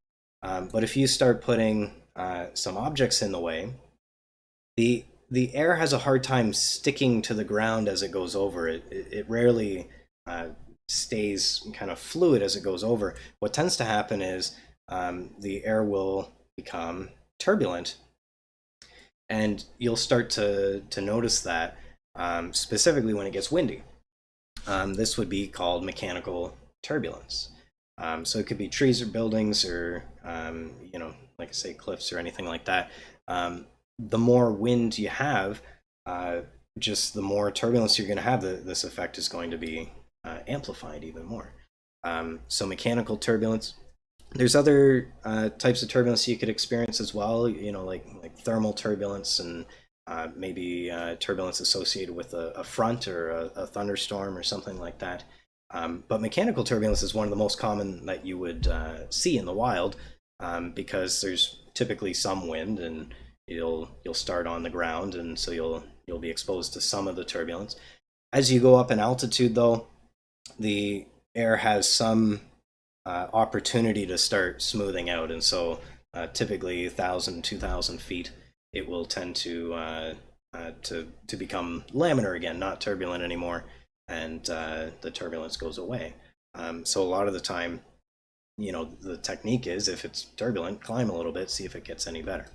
But if you start putting some objects in the way, the air has a hard time sticking to the ground as it goes over. It rarely stays kind of fluid as it goes over. What tends to happen is the air will become turbulent, and you'll start to notice that specifically when it gets windy. This would be called mechanical turbulence. So it could be trees or buildings or, like I say, cliffs or anything like that. The more wind you have, just the more turbulence you're going to have. This effect is going to be amplified even more. So mechanical turbulence. There's other types of turbulence you could experience as well, like thermal turbulence and maybe turbulence associated with a front or a thunderstorm or something like that. But mechanical turbulence is one of the most common that you would see in the wild, because there's typically some wind, and you'll start on the ground, and so you'll be exposed to some of the turbulence. As you go up in altitude, though, the air has some opportunity to start smoothing out, and so typically 1,000, 2,000 feet, it will tend to become laminar again, not turbulent anymore, and the turbulence goes away. So a lot of the time, the technique is, if it's turbulent, climb a little bit, see if it gets any better.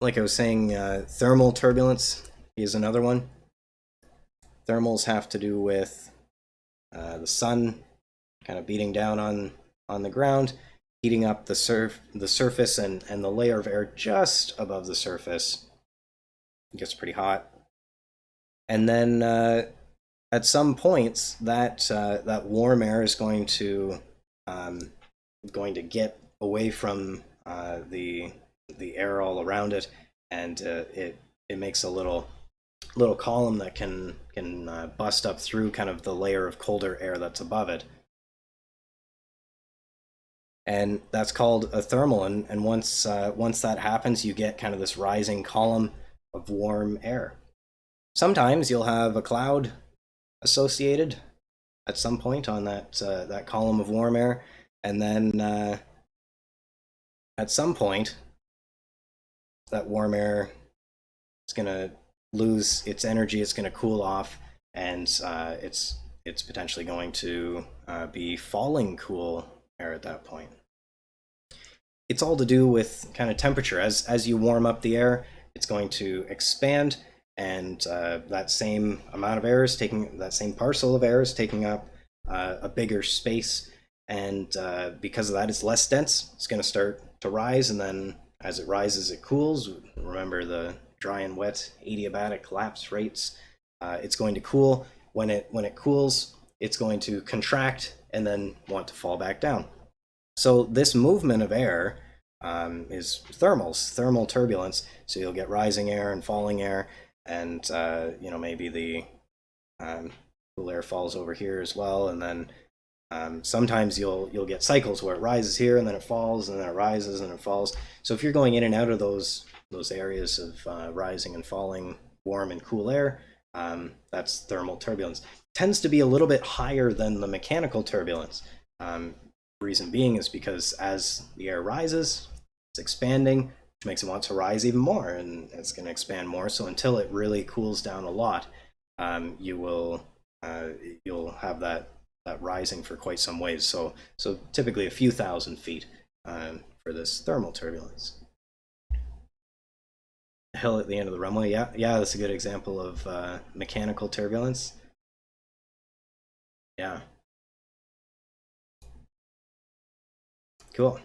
Like I was saying, thermal turbulence is another one. Thermals have to do with the sun kind of beating down on the ground, heating up the surface and the layer of air just above the surface. It gets pretty hot. And then at some points, that warm air is going to get away from the air all around it, and it makes a little column that can bust up through kind of the layer of colder air that's above it. And that's called a thermal, and once that happens, you get kind of this rising column of warm air. Sometimes you'll have a cloud associated at some point on that column of warm air, and then at some point that warm air is going to lose its energy, it's going to cool off, and it's potentially going to be falling cool air at that point. It's all to do with kind of temperature. As you warm up the air, it's going to expand, and that same amount of air is taking, that same parcel of air is taking up a bigger space, and because of that, it's less dense. It's going to start to rise, and then as it rises, it cools. Remember the dry and wet adiabatic collapse rates. It's going to cool. When it cools, it's going to contract and then want to fall back down. So this movement of air is thermal turbulence. So you'll get rising air and falling air, and maybe the cool air falls over here as well, and then sometimes you'll get cycles where it rises here and then it falls and then it rises and it falls. So if you're going in and out of those areas of rising and falling warm and cool air, that's thermal turbulence. Tends to be a little bit higher than the mechanical turbulence. Reason being is because as the air rises, it's expanding, which makes it want to rise even more, and it's going to expand more. So until it really cools down a lot, you'll have that rising for quite some ways. So typically a few thousand feet for this thermal turbulence. hill at the end of the runway. Yeah, that's a good example of mechanical turbulence. Yeah. Cool.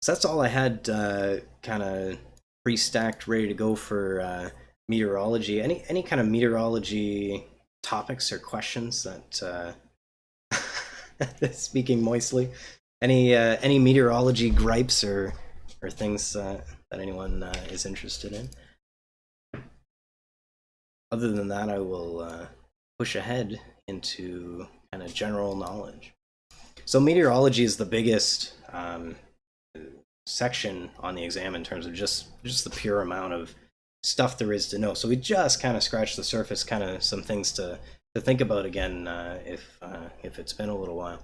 So that's all I had kind of pre-stacked, ready to go for meteorology. Any kind of meteorology topics or questions that, speaking moistly, any meteorology gripes or things that anyone is interested in? Other than that, I will push ahead into kind of general knowledge. So meteorology is the biggest section on the exam in terms of just the pure amount of stuff there is to know. So we just kind of scratched the surface, kind of some things to think about again if it's been a little while.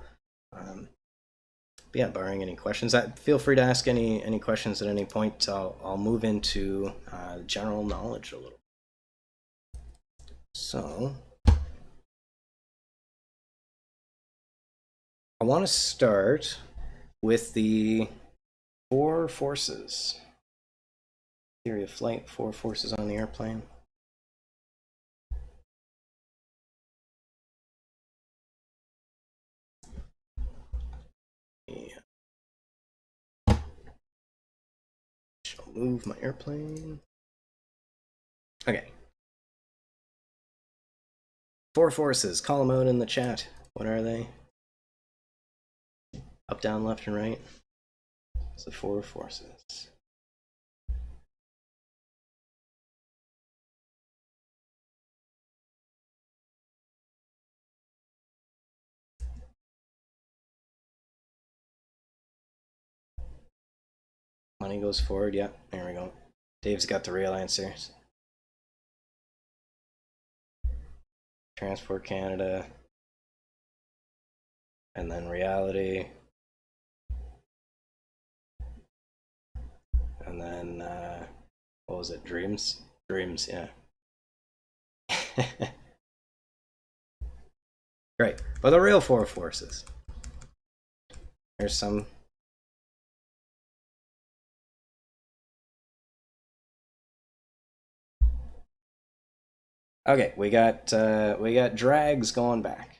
But yeah, barring any questions, feel free to ask any questions at any point. I'll move into general knowledge a little. So I want to start with the 4 forces. Theory of flight, 4 forces on the airplane. Yeah. Shall move my airplane. Okay. 4 forces, call them out in the chat. What are they? Up, down, left, and right. It's the 4 forces. Money goes forward, yeah, there we go. Dave's got the real answer. Transport Canada. And then reality. And then, what was it, dreams? Dreams, yeah. Great, but the real 4 forces. There's some. Okay, we got drags going back.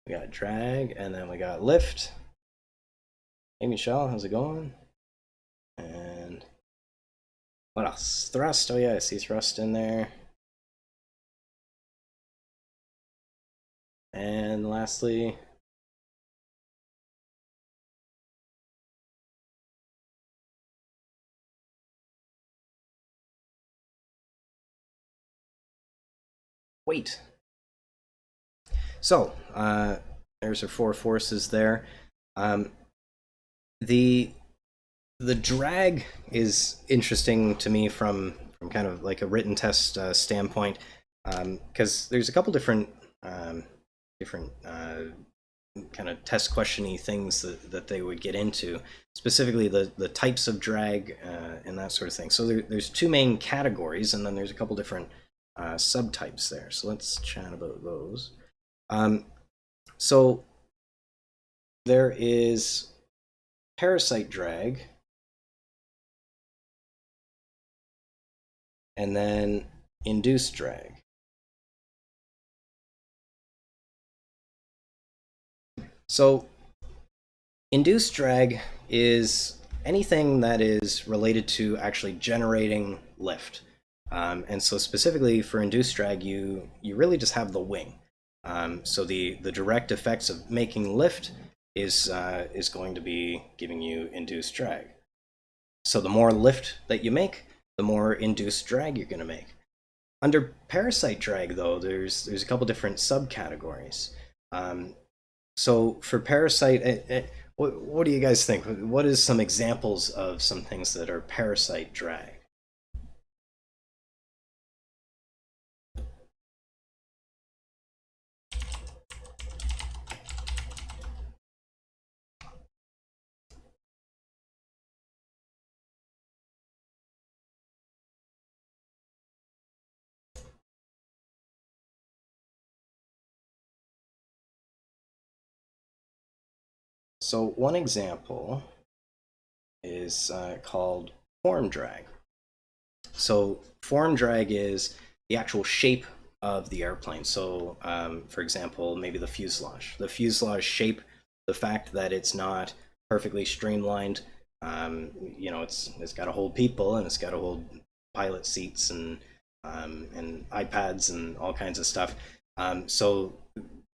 We got drag, and then we got lift. Hey Michelle, how's it going? And what else? Thrust. Oh yeah, I see thrust in there. And lastly, weight. So there's our 4 forces there. The drag is interesting to me from kind of like a written test standpoint, because there's a couple different kind of test questiony things that they would get into, specifically the types of drag and that sort of thing. So there's 2 main categories, and then there's a couple different subtypes there. So let's chat about those. So there is parasite drag, and then induced drag. So induced drag is anything that is related to actually generating lift. And so specifically for induced drag, you really just have the wing. So the direct effects of making lift is going to be giving you induced drag. So the more lift that you make, the more induced drag you're going to make. Under parasite drag, though, there's a couple different subcategories. So for parasite, what do you guys think? What is some examples of some things that are parasite drag? So one example is called form drag. So form drag is the actual shape of the airplane. So for example, maybe the fuselage. The fuselage shape, the fact that it's not perfectly streamlined, you know, it's got to hold people, and it's got to hold pilot seats and iPads and all kinds of stuff. So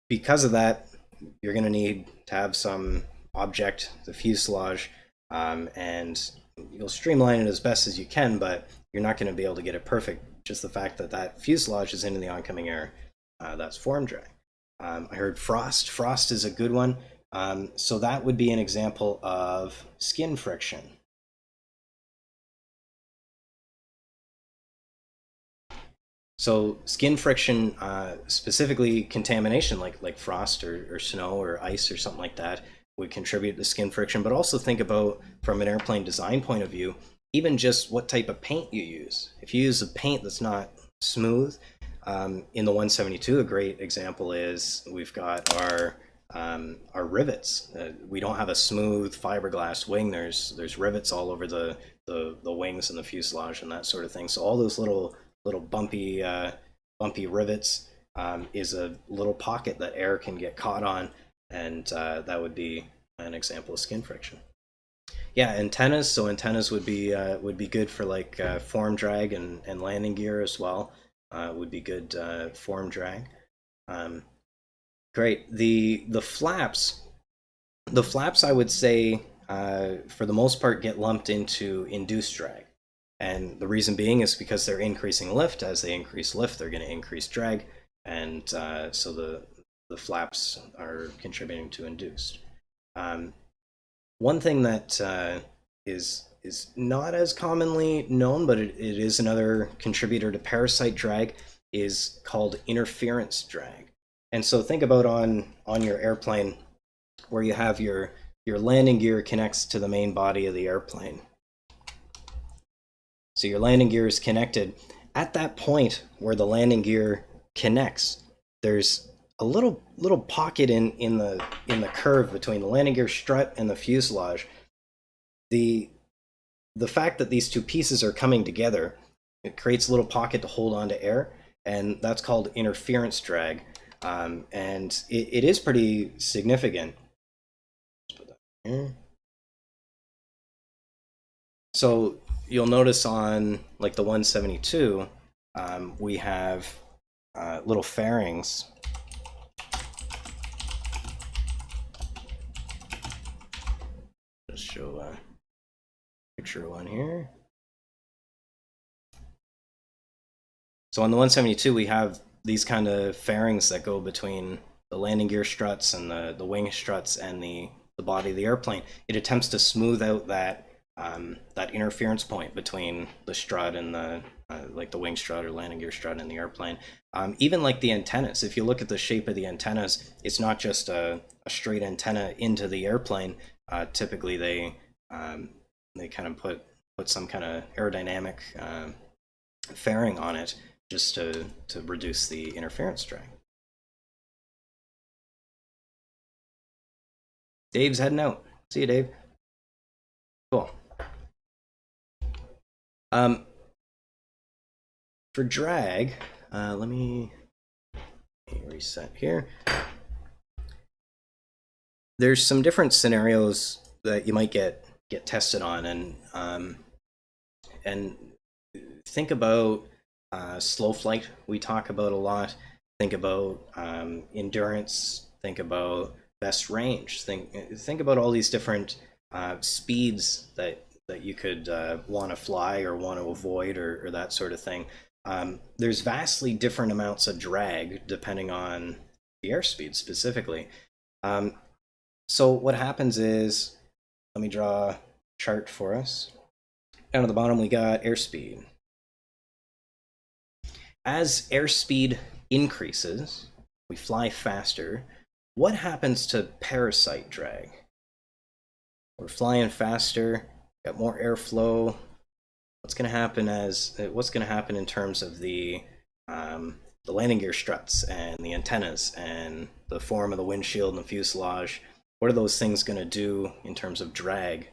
because of that, you're going to need to have some object, the fuselage, and you'll streamline it as best as you can, but you're not going to be able to get it perfect. Just the fact that that fuselage is into the oncoming air, that's form drag. I heard frost. Frost is a good one. So that would be an example of skin friction. So skin friction, specifically contamination like frost or snow or ice or something like that, would contribute to skin friction. But also think about, from an airplane design point of view, even just what type of paint you use. If you use a paint that's not smooth, in the 172, a great example is we've got our rivets. We don't have a smooth fiberglass wing. There's rivets all over the wings and the fuselage and that sort of thing. So all those little bumpy rivets is a little pocket that air can get caught on, and that would be an example of skin friction. Yeah, antennas. So antennas would be good for like form drag, and landing gear as well would be good form drag. Great. The flaps. The flaps, I would say, for the most part, get lumped into induced drag. And the reason being is because they're increasing lift. As they increase lift, they're going to increase drag, and so the flaps are contributing to induced. One thing that is not as commonly known, but it is another contributor to parasite drag, is called interference drag. And so think about on your airplane, where you have your landing gear connects to the main body of the airplane. So your landing gear is connected. At that point where the landing gear connects, there's a little pocket in the curve between the landing gear strut and the fuselage. The fact that these two pieces are coming together, it creates a little pocket to hold on to air, and that's called interference drag. And it is pretty significant. Let's put that here. So you'll notice on like the 172, we have little fairings. Just show a picture of one here. So on the 172, we have these kind of fairings that go between the landing gear struts and the wing struts and the body of the airplane. It attempts to smooth out that interference point between the strut and the like the wing strut or landing gear strut in the airplane. Even like the antennas, if you look at the shape of the antennas, it's not just a straight antenna into the airplane. Typically they kind of put some kind of aerodynamic fairing on it just to reduce the interference drag. Dave's heading out. See you, Dave. Cool. For drag, let me reset here. There's some different scenarios that you might get tested on, and think about slow flight. We talk about a lot. Think about endurance. Think about best range. Think about all these different speeds that you could want to fly or want to avoid or that sort of thing. There's vastly different amounts of drag depending on the airspeed specifically. So what happens is, let me draw a chart for us. Down at the bottom we got airspeed. As airspeed increases, we fly faster. What happens to parasite drag? We're flying faster, got more airflow. What's going to happen in terms of the landing gear struts and the antennas and the form of the windshield and the fuselage? What are those things going to do in terms of drag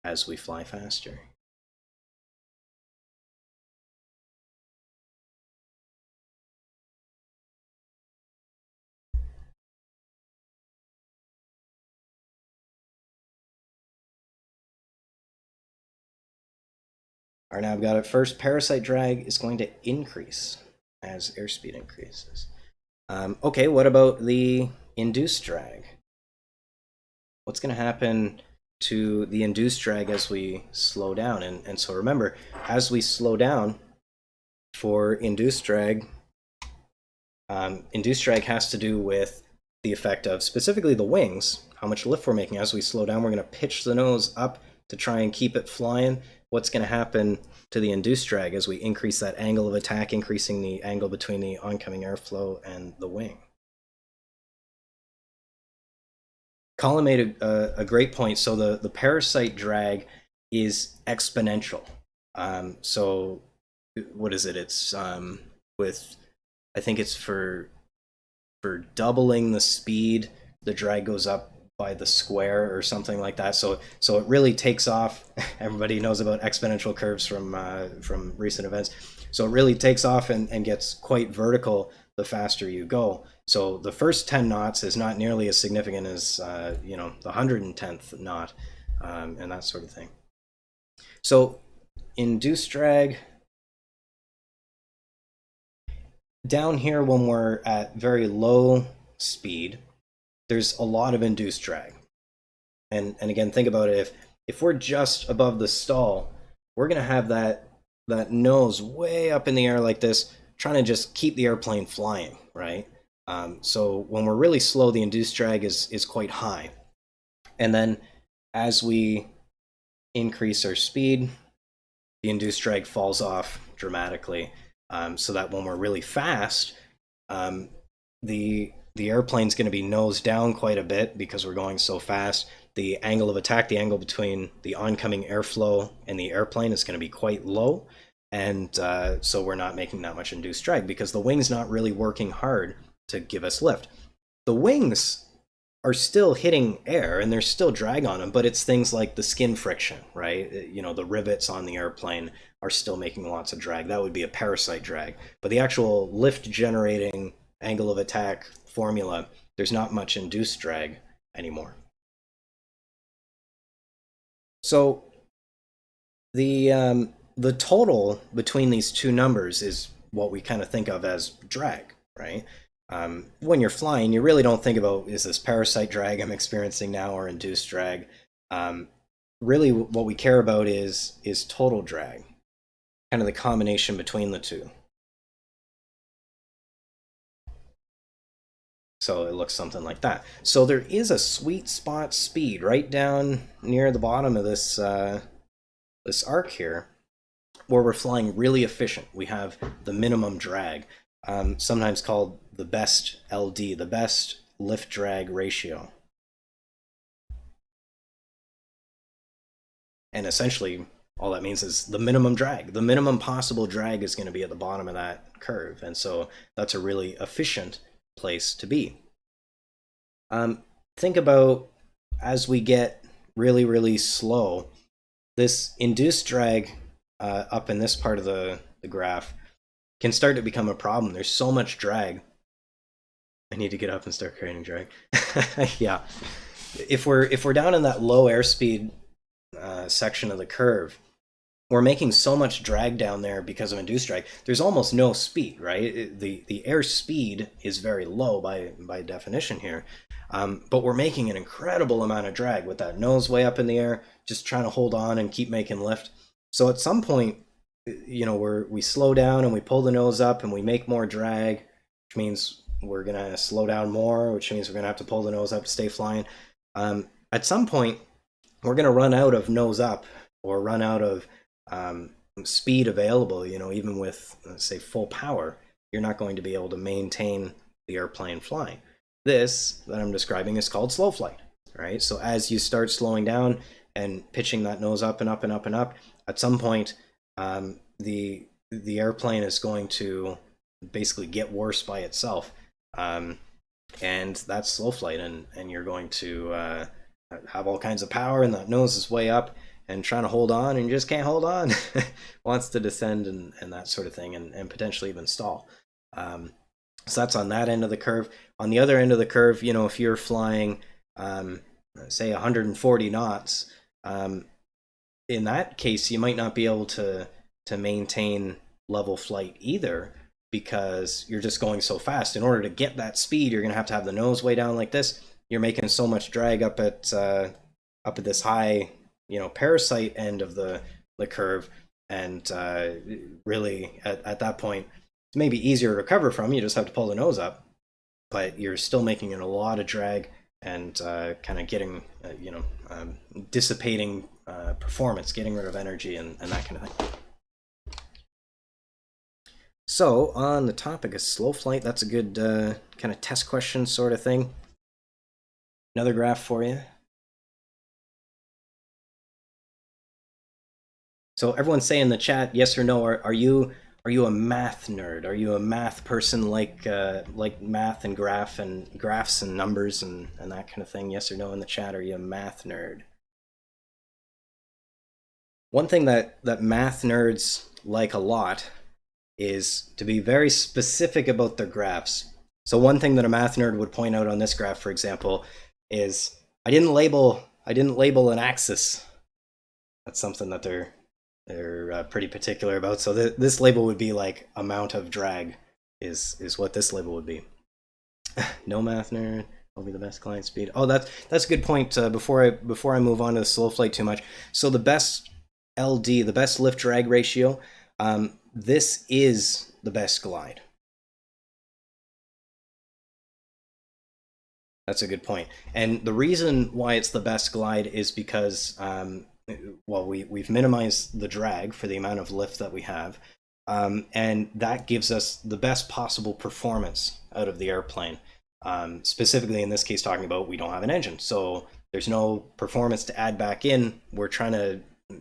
as we fly faster. All right, now I've got it. First, parasite drag is going to increase as airspeed increases. Okay, what about the induced drag? What's going to happen to the induced drag as we slow down? And so remember, as we slow down for induced drag has to do with the effect of specifically the wings, how much lift we're making. As we slow down, we're going to pitch the nose up to try and keep it flying. What's going to happen to the induced drag as we increase that angle of attack, increasing the angle between the oncoming airflow and the wing? Colin made a great point. So the parasite drag is exponential. So what is it? It's with, I think it's for doubling the speed, the drag goes up by the square or something like that. So it really takes off. Everybody knows about exponential curves from recent events. So it really takes off and gets quite vertical the faster you go. So the first 10 knots is not nearly as significant as you know, the 110th knot and that sort of thing. So induced drag down here, when we're at very low speed, there's a lot of induced drag. And again, think about it. If we're just above the stall, we're going to have that nose way up in the air like this, trying to just keep the airplane flying, right? So when we're really slow, the induced drag is quite high. And then as we increase our speed, the induced drag falls off dramatically, so that when we're really fast, the airplane's going to be nose down quite a bit because we're going so fast. The angle of attack, the angle between the oncoming airflow and the airplane, is going to be quite low. And so we're not making that much induced drag because the wing's not really working hard to give us lift. The wings are still hitting air and there's still drag on them, but it's things like the skin friction, right? You know, the rivets on the airplane are still making lots of drag. That would be a parasite drag. But the actual lift generating angle of attack formula, there's not much induced drag anymore. So the total between these two numbers is what we kind of think of as drag, right? When you're flying, you really don't think about, is this parasite drag I'm experiencing now or induced drag? Really what we care about is total drag, kind of the combination between the two. So it looks something like that. So there is a sweet spot speed right down near the bottom of this this arc here, where we're flying really efficient. We have the minimum drag, sometimes called the best LD, the best lift drag ratio. And essentially, all that means is the minimum drag. The minimum possible drag is going to be at the bottom of that curve. And so that's a really efficient place to be. Think about, as we get really, really slow, this induced drag up in this part of the graph can start to become a problem. There's so much drag. I need to get up and start creating drag. Yeah. If we're down in that low airspeed section of the curve, we're making so much drag down there because of induced drag. There's almost no speed, right? The air speed is very low by definition here, but we're making an incredible amount of drag with that nose way up in the air, just trying to hold on and keep making lift. So at some point, you know, we slow down and we pull the nose up and we make more drag, which means we're gonna slow down more, which means we're gonna have to pull the nose up to stay flying. At some point, we're gonna run out of nose up or run out of speed available. You know, even with, say, full power, you're not going to be able to maintain the airplane flying. This that I'm describing is called slow flight, right? So as you start slowing down and pitching that nose up and up and up and up, at some point, the airplane is going to basically get worse by itself, and that's slow flight, and you're going to have all kinds of power, and that nose is way up, and trying to hold on and you just can't hold on. Wants to descend and that sort of thing, and potentially even stall. So that's on that end of the curve. On the other end of the curve, you know, if you're flying, say 140 knots, in that case, you might not be able to maintain level flight either, because you're just going so fast. In order to get that speed, you're going to have the nose way down like this. You're making so much drag up at this high, you know, parasite end of the curve, and really at that point, it's maybe easier to recover from. You just have to pull the nose up, but you're still making it a lot of drag and kind of getting, dissipating performance, getting rid of energy and that kind of thing. So on the topic of slow flight, that's a good kind of test question sort of thing. Another graph for you. So everyone's saying in the chat, yes or no, are you a math nerd? Are you a math person, like math and graphs and numbers and that kind of thing? Yes or no in the chat, are you a math nerd? One thing that math nerds like a lot is to be very specific about their graphs. So one thing that a math nerd would point out on this graph, for example, is I didn't label an axis. That's something that they're pretty particular about. So this label would be like amount of drag is what this label would be. No math nerd will be the best client speed. Oh, that's a good point. Before I move on to the slow flight too much. So the best LD, the best lift drag ratio, this is the best glide. That's a good point. And the reason why it's the best glide is because well, we've minimized the drag for the amount of lift that we have, and that gives us the best possible performance out of the airplane. Specifically in this case, talking about we don't have an engine, so there's no performance to add back in. We're trying to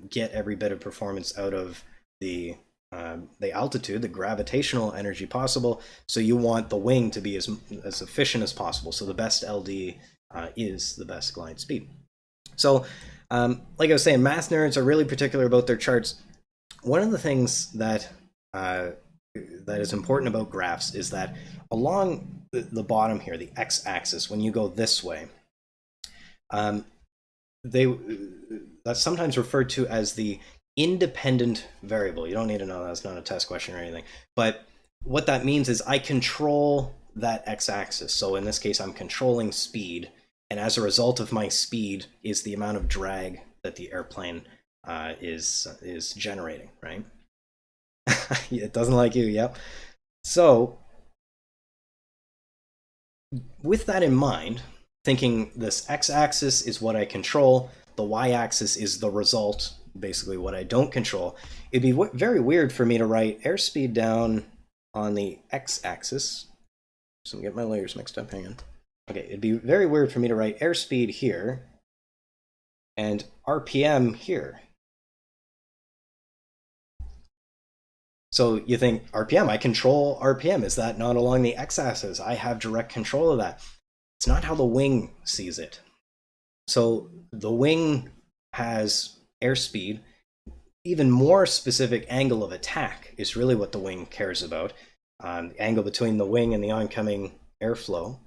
get every bit of performance out of the altitude, the gravitational energy possible. So you want the wing to be as efficient as possible. So the best LD is the best glide speed. So like I was saying, math nerds are really particular about their charts. One of the things that is important about graphs is that along the bottom here, the x-axis, when you go this way, that's sometimes referred to as the independent variable. You don't need to know that. It's not a test question or anything. But what that means is I control that x-axis. So in this case, I'm controlling speed. And as a result of my speed is the amount of drag that the airplane is generating, right? It doesn't like you, yep. So with that in mind, thinking this x-axis is what I control, the y-axis is the result, basically what I don't control, it'd be very weird for me to write airspeed down on the x-axis. So I'm getting my layers mixed up, hang on. Okay, it'd be very weird for me to write airspeed here and RPM here. So you think RPM, I control RPM. Is that not along the x-axis? I have direct control of that. It's not how the wing sees it. So the wing has airspeed. Even more specific angle of attack is really what the wing cares about. The angle between the wing and the oncoming airflow.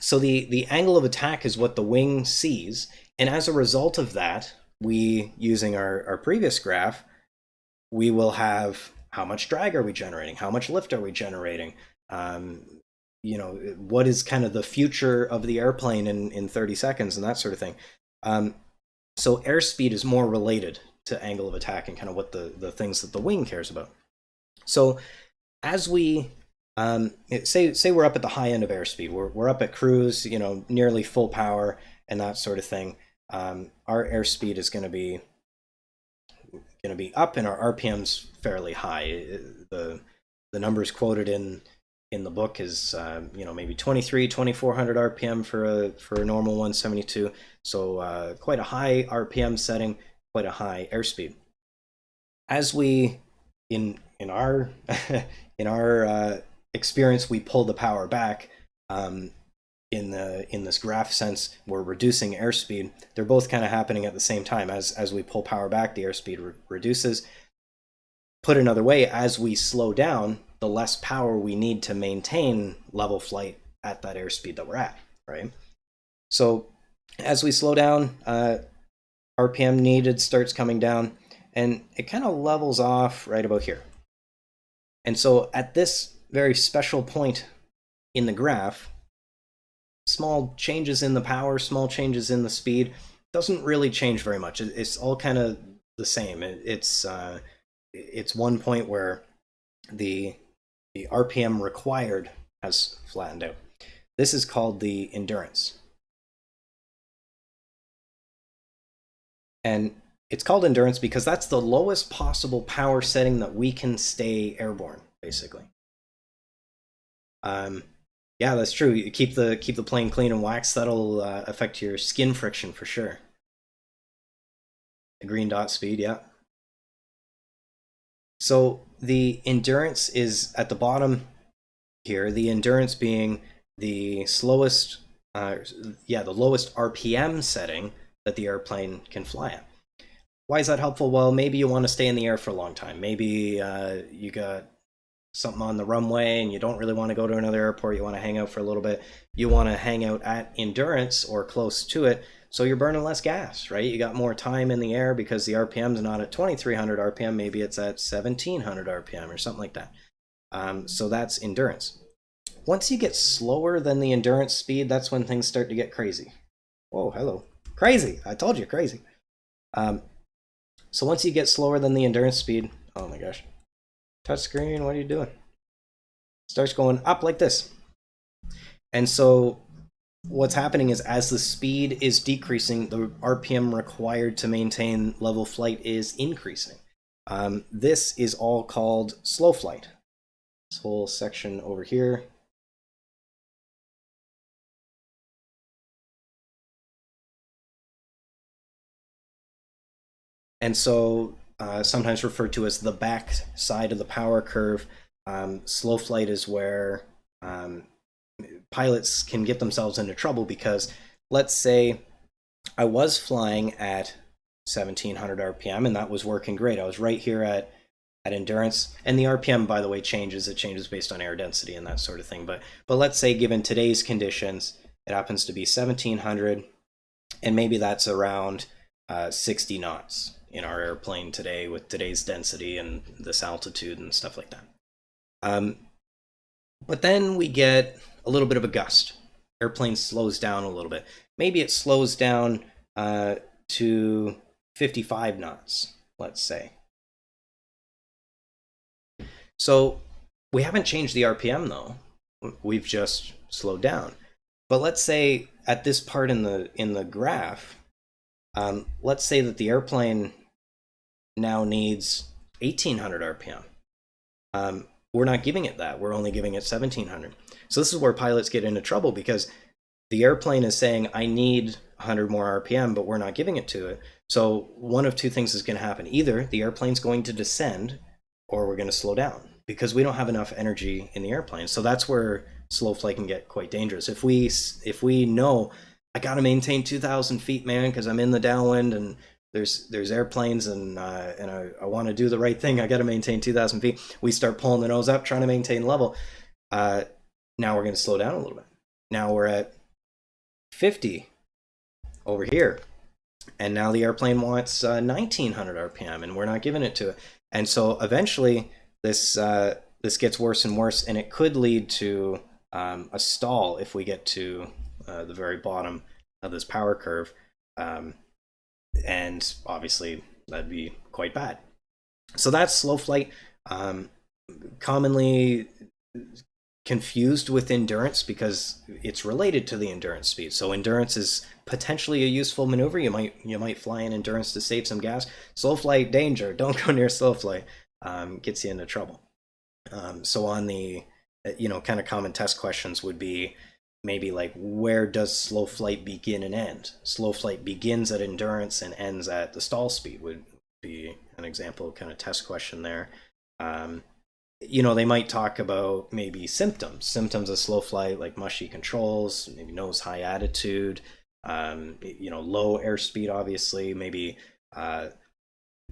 So the angle of attack is what the wing sees, and as a result of that, we, using our previous graph, we will have how much drag are we generating, how much lift are we generating, what is kind of the future of the airplane in 30 seconds and that sort of thing. So airspeed is more related to angle of attack and kind of what the things that the wing cares about. So as we say we're up at the high end of airspeed, we're up at cruise, nearly full power and that sort of thing. Our airspeed is going to be up, and our RPM's fairly high. The numbers quoted in the book is maybe 2400 RPM for a normal 172. So quite a high RPM setting, quite a high airspeed. As we in our in our experience, we pull the power back. in this graph sense, we're reducing airspeed. They're both kind of happening at the same time. As we pull power back, the airspeed reduces. Put another way, as we slow down, the less power we need to maintain level flight at that airspeed that we're at, right? So as we slow down, RPM needed starts coming down, and it kind of levels off right about here. And so at this very special point in the graph, small changes in the power, small changes in the speed, doesn't really change very much. It's all kind of the same. It's one point where the RPM required has flattened out. This is called the endurance. And it's called endurance because that's the lowest possible power setting that we can stay airborne, basically. Yeah, that's true. You keep the plane clean and waxed. That'll affect your skin friction for sure. The green dot speed, yeah. So the endurance is at the bottom here. The endurance being the slowest, the lowest RPM setting that the airplane can fly at. Why is that helpful? Well, maybe you want to stay in the air for a long time. Maybe you got something on the runway and you don't really want to go to another airport. You want to hang out for a little bit. You want to hang out at endurance or close to it, so you're burning less gas, right? You got more time in the air because the RPM's not at 2300 RPM. Maybe it's at 1700 RPM or something like that. So that's endurance. Once you get slower than the endurance speed, that's when things start to get crazy. Whoa, hello. Crazy. I told you, crazy. So once you get slower than the endurance speed, oh my gosh. Touchscreen, what are you doing? Starts going up like this. And so what's happening is as the speed is decreasing, the RPM required to maintain level flight is increasing. This is all called slow flight. This whole section over here. And so sometimes referred to as the back side of the power curve. Slow flight is where pilots can get themselves into trouble because let's say I was flying at 1700 RPM and that was working great. I was right here at endurance, and the RPM, by the way, changes. It changes based on air density and that sort of thing. But let's say given today's conditions, it happens to be 1700, and maybe that's around 60 knots in our airplane today with today's density and this altitude and stuff like that. But then we get a little bit of a gust. Airplane slows down a little bit. Maybe it slows down to 55 knots, let's say. So we haven't changed the RPM though. We've just slowed down. But let's say at this part in the graph, let's say that the airplane now needs 1800 RPM. We're not giving it that. We're only giving it 1700. So this is where pilots get into trouble because the airplane is saying, I need 100 more RPM, but we're not giving it to it. So one of two things is going to happen. Either the airplane's going to descend or we're going to slow down because we don't have enough energy in the airplane. So that's where slow flight can get quite dangerous. If we know I got to maintain 2,000 feet, man, because I'm in the downwind and there's airplanes and I want to do the right thing. I got to maintain 2,000 feet. We start pulling the nose up, trying to maintain level. Now we're going to slow down a little bit. Now we're at 50 over here. And now the airplane wants 1,900 RPM and we're not giving it to it. And so eventually this gets worse and worse, and it could lead to a stall if we get to the very bottom of this power curve. And obviously that'd be quite bad. So that's slow flight, commonly confused with endurance because it's related to the endurance speed. So endurance is potentially a useful maneuver. You might fly in endurance to save some gas. Slow flight, danger. Don't go near slow flight. Gets you into trouble. So on the kind of common test questions would be maybe like, where does slow flight begin and end? Slow flight begins at endurance and ends at the stall speed would be an example kind of test question there. you know, they might talk about maybe symptoms of slow flight, like mushy controls, maybe nose high attitude, you know, low airspeed, obviously, maybe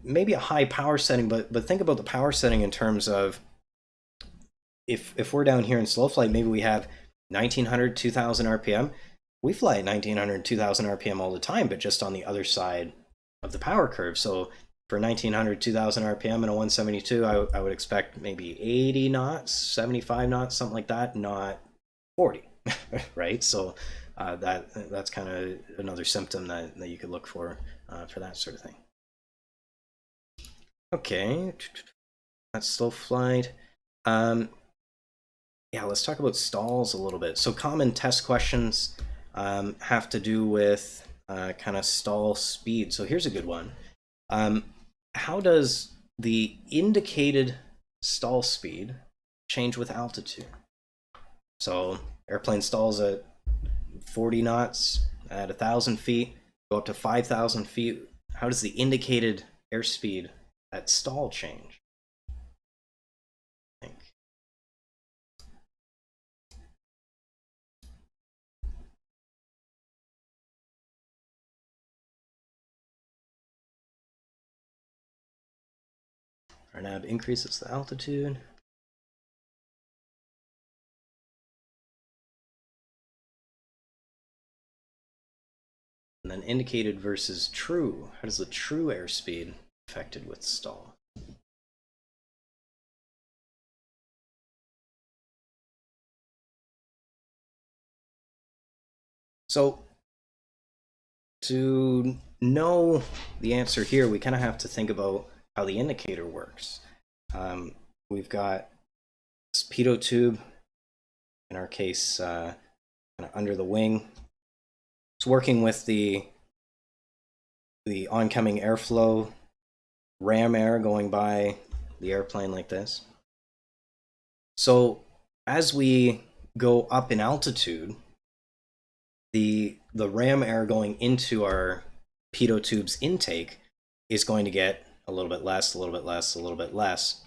maybe a high power setting, but think about the power setting in terms of if we're down here in slow flight, maybe we have 1900, 2000 RPM. We fly at 1900, 2000 RPM all the time, but just on the other side of the power curve. So for 1900, 2000 RPM and a 172, I would expect maybe 80 knots, 75 knots, something like that, not 40, right? So that's kind of another symptom that you could look for that sort of thing. Okay, that's slow flight. Yeah, let's talk about stalls a little bit. So common test questions have to do with kind of stall speed. So here's a good one. How does the indicated stall speed change with altitude? So airplane stalls at 40 knots at 1,000 feet, go up to 5,000 feet. How does the indicated airspeed at stall change? I think. Our nav increases the altitude. And then indicated versus true. How does the true airspeed affected with stall? So to know the answer here, we kind of have to think about how the indicator works. We've got this pitot tube, in our case, kind of under the wing. It's working with the oncoming airflow, ram air going by the airplane like this. So as we go up in altitude, the ram air going into our pitot tube's intake is going to get a little bit less, a little bit less, a little bit less.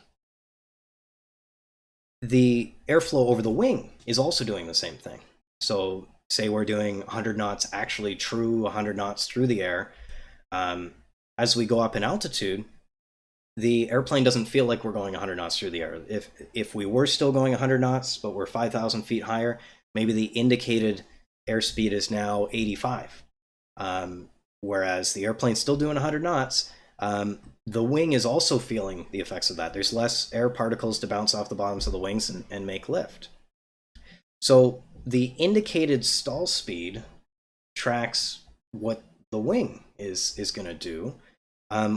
The airflow over the wing is also doing the same thing. So say we're doing 100 knots, actually true 100 knots through the air. As we go up in altitude, the airplane doesn't feel like we're going 100 knots through the air. If we were still going 100 knots, but we're 5,000 feet higher, maybe the indicated airspeed is now 85. Whereas the airplane's still doing 100 knots, the wing is also feeling the effects of that. There's less air particles to bounce off the bottoms of the wings and make lift. So the indicated stall speed tracks what the wing is going to do,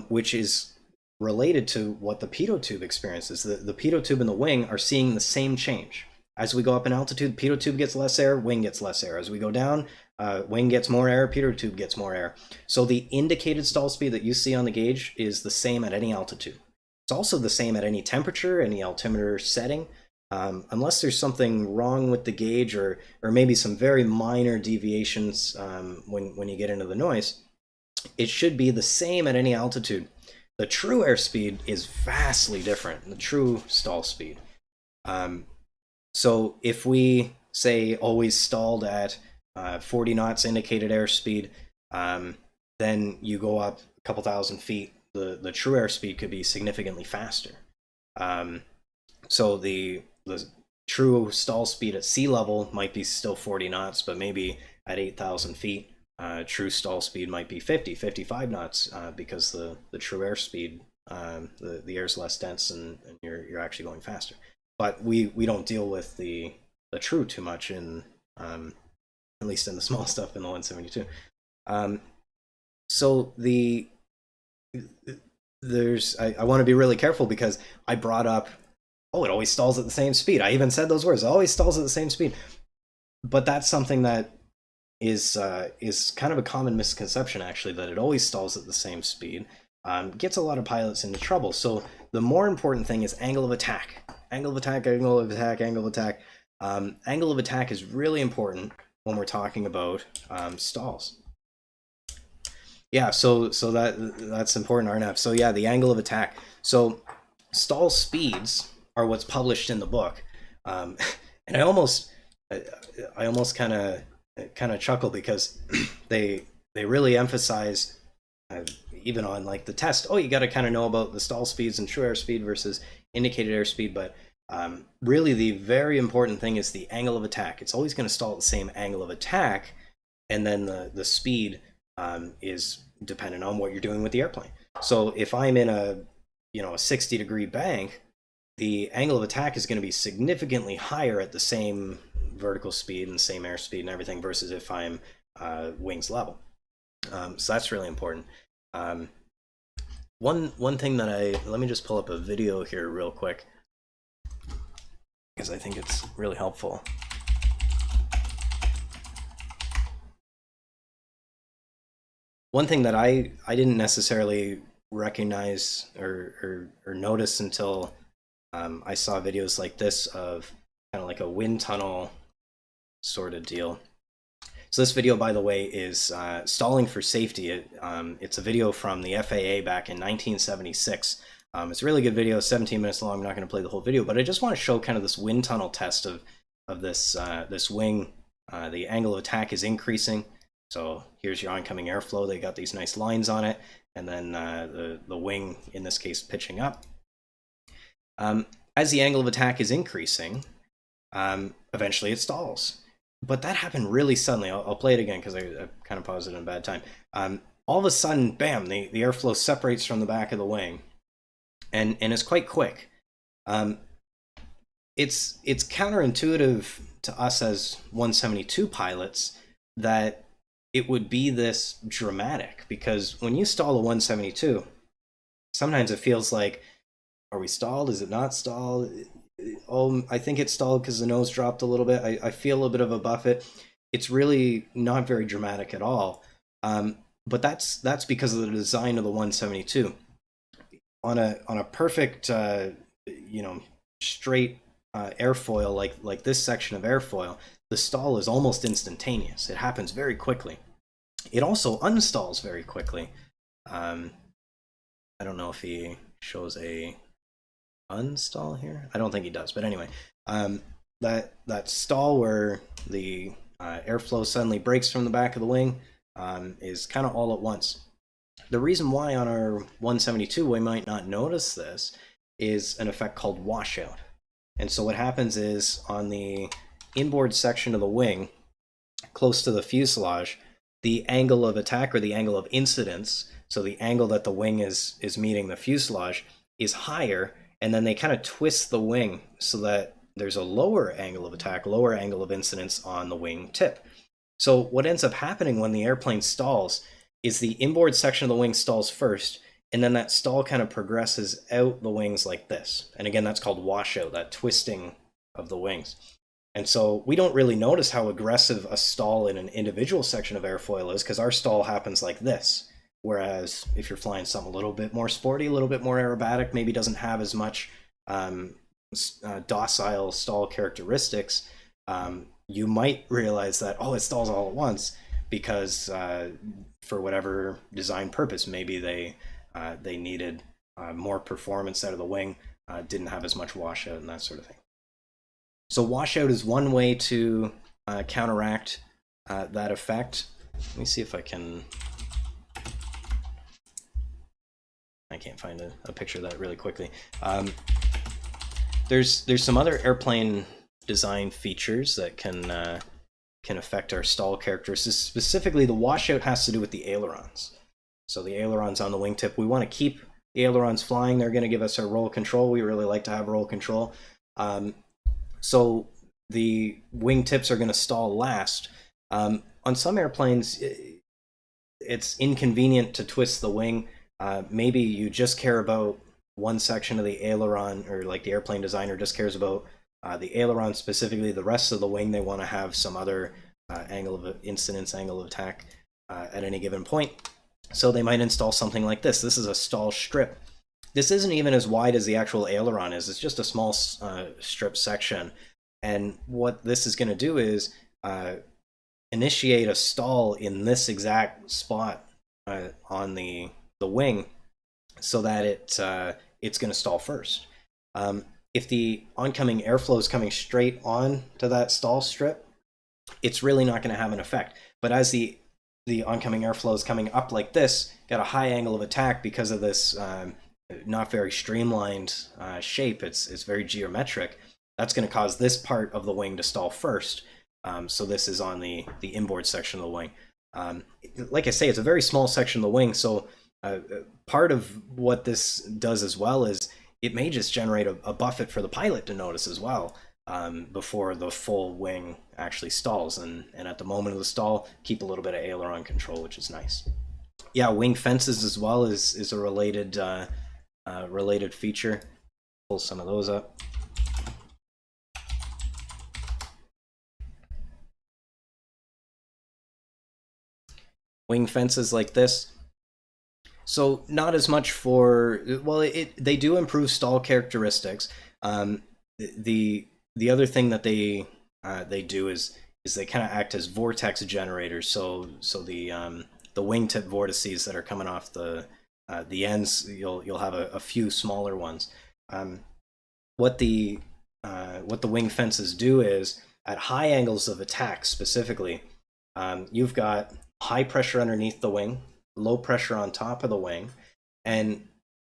which is related to what the pitot tube experiences. The pitot tube and the wing are seeing the same change. As we go up in altitude, pitot tube gets less air, wing gets less air. As we go down, wing gets more air, pitot tube gets more air. So the indicated stall speed that you see on the gauge is the same at any altitude. It's also the same at any temperature, any altimeter setting, unless there's something wrong with the gauge or maybe some very minor deviations when you get into the noise. It should be the same at any altitude. The true airspeed is vastly different, the true stall speed. So if we say always stalled at 40 knots indicated airspeed, then you go up a couple thousand feet, the true airspeed could be significantly faster. So the true stall speed at sea level might be still 40 knots, but maybe at 8,000 feet, true stall speed might be 50, 55 knots because the true airspeed, the air's less dense and you're actually going faster. But we don't deal with the true too much in at least in the small stuff in the 172. So I want to be really careful because I brought up, oh, it always stalls at the same speed. I even said those words, it always stalls at the same speed. But that's something that is kind of a common misconception, actually, that it always stalls at the same speed. Gets a lot of pilots into trouble. So the more important thing is angle of attack. Angle of attack, angle of attack, angle of attack. Angle of attack is really important when we're talking about stalls. Yeah, so that's important, RNAV. So yeah, the angle of attack. So stall speeds are what's published in the book. And I almost kind of chuckle because they really emphasize even on like the test. Oh, you got to kind of know about the stall speeds and true airspeed versus indicated airspeed, but really the very important thing is the angle of attack. It's always going to stall at the same angle of attack, and then the speed is dependent on what you're doing with the airplane. So if I'm in a 60-degree bank, the angle of attack is going to be significantly higher at the same vertical speed and same airspeed and everything versus if I'm wings level. So that's really important. One thing that let me just pull up a video here real quick because I think it's really helpful. One thing that I didn't necessarily recognize or notice until I saw videos like this of kind of like a wind tunnel sort of deal. So this video, by the way, is Stalling for Safety. It's a video from the FAA back in 1976. It's a really good video, 17 minutes long. I'm not going to play the whole video, but I just want to show kind of this wind tunnel test of this this wing. The angle of attack is increasing. So here's your oncoming airflow. They got these nice lines on it, and then the wing, in this case, pitching up. As the angle of attack is increasing, eventually it stalls. But that happened really suddenly. I'll play it again because I kind of paused it in a bad time. All of a sudden, bam, the airflow separates from the back of the wing, and it's quite quick. It's counterintuitive to us as 172 pilots that it would be this dramatic, because when you stall a 172, sometimes it feels like, are we stalled? Is it not stalled? Oh, I think it's stalled because the nose dropped a little bit. I feel a bit of a buffet. It's really not very dramatic at all. But that's because of the design of the 172. On a perfect straight airfoil like this section of airfoil, the stall is almost instantaneous. It happens very quickly. It also unstalls very quickly. I don't know if he shows a unstall here. I don't think he does, but anyway, that stall where the airflow suddenly breaks from the back of the wing is kind of all at once. The reason why on our 172 we might not notice this is an effect called washout. And so what happens is on the inboard section of the wing, close to the fuselage, the angle of attack or the angle of incidence, so the angle that the wing is meeting the fuselage, is higher, and then they kind of twist the wing so that there's a lower angle of attack, lower angle of incidence on the wing tip. So what ends up happening when the airplane stalls is the inboard section of the wing stalls first, and then that stall kind of progresses out the wings like this. And again, that's called washout, that twisting of the wings. And so we don't really notice how aggressive a stall in an individual section of airfoil is because our stall happens like this. Whereas if you're flying something a little bit more sporty, a little bit more aerobatic, maybe doesn't have as much docile stall characteristics, you might realize that, oh, it stalls all at once because for whatever design purpose, maybe they needed more performance out of the wing, didn't have as much washout and that sort of thing. So washout is one way to counteract that effect. Let me see if I can... I can't find a picture of that really quickly. There's some other airplane design features that can affect our stall characteristics. Specifically, the washout has to do with the ailerons. So the ailerons on the wingtip, we want to keep the ailerons flying. They're going to give us our roll control. We really like to have roll control. So the wingtips are going to stall last. On some airplanes, it's inconvenient to twist the wing. Maybe you just care about one section of the aileron, or like the airplane designer just cares about the aileron specifically. The rest of the wing, they want to have some other angle of incidence, angle of attack at any given point. So they might install something like this. This is a stall strip. This isn't even as wide as the actual aileron is. It's just a small strip section. And what this is going to do is initiate a stall in this exact spot on the wing so that it's going to stall first. if the oncoming airflow is coming straight on to that stall strip, it's really not going to have an effect. But as the oncoming airflow is coming up like this, got a high angle of attack because of this not very streamlined shape. It's very geometric. That's going to cause this part of the wing to stall first. So this is on the inboard section of the wing. Like I say, it's a very small section of the wing, so part of what this does as well is it may just generate a buffet for the pilot to notice as well before the full wing actually stalls. And at the moment of the stall, keep a little bit of aileron control, which is nice. Yeah, wing fences as well is a related related feature. Pull some of those up. Wing fences like this. So not as much for, well, they do improve stall characteristics. The other thing that they do is they kind of act as vortex generators. So the wingtip vortices that are coming off the ends, you'll have a few smaller ones. What the wing fences do is at high angles of attack specifically, you've got high pressure underneath the wing, low pressure on top of the wing, and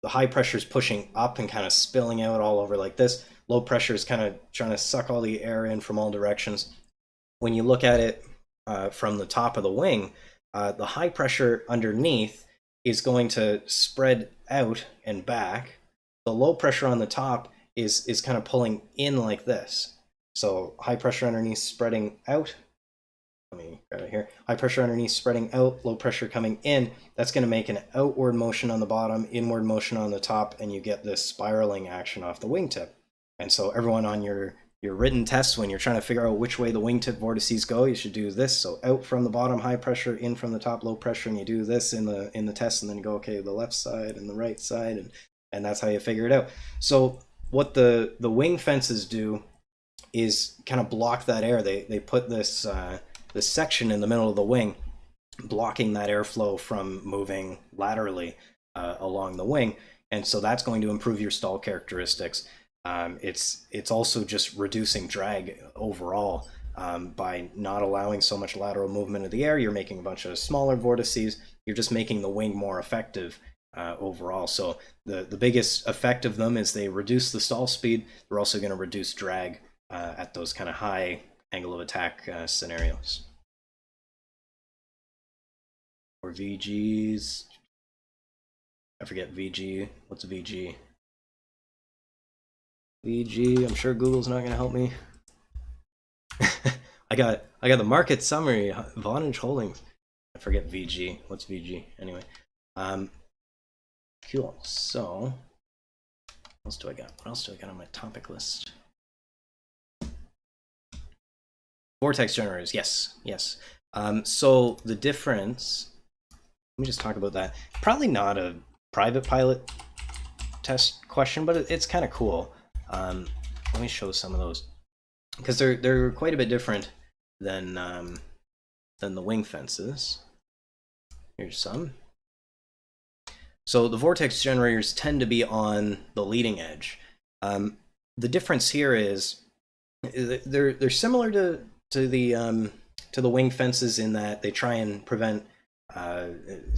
the high pressure is pushing up and kind of spilling out all over like this. Low pressure is kind of trying to suck all the air in from all directions. When you look at it from the top of the wing, the high pressure underneath is going to spread out and back. The low pressure on the top is kind of pulling in like this. So high pressure underneath spreading out. Let me grab it here. High pressure underneath spreading out, low pressure coming in. That's going to make an outward motion on the bottom, inward motion on the top, and you get this spiraling action off the wingtip. And so everyone on your written tests, when you're trying to figure out which way the wingtip vortices go, you should do this. So out from the bottom, high pressure, in from the top, low pressure, and you do this in the test, and then you go, okay, the left side and the right side, and that's how you figure it out. So what the wing fences do is kind of block that air. They put this section in the middle of the wing, blocking that airflow from moving laterally along the wing, and so that's going to improve your stall characteristics. It's also just reducing drag overall by not allowing so much lateral movement of the air. You're making a bunch of smaller vortices. You're just making the wing more effective overall. So the biggest effect of them is they reduce the stall speed. They're also going to reduce drag at those kind of high angle of attack scenarios. Or VGs. I forget VG. What's VG? VG. I'm sure Google's not going to help me. I got the market summary. Vonage Holdings. I forget VG. What's VG? Anyway. Cool. So, what else do I got? What else do I got on my topic list? Vortex generators, yes. So the difference, let me just talk about that. Probably not a private pilot test question, but it's kind of cool. Let me show some of those, because they're quite a bit different than the wing fences. Here's some. So the vortex generators tend to be on the leading edge. The difference here is they're similar to the wing fences in that they try and prevent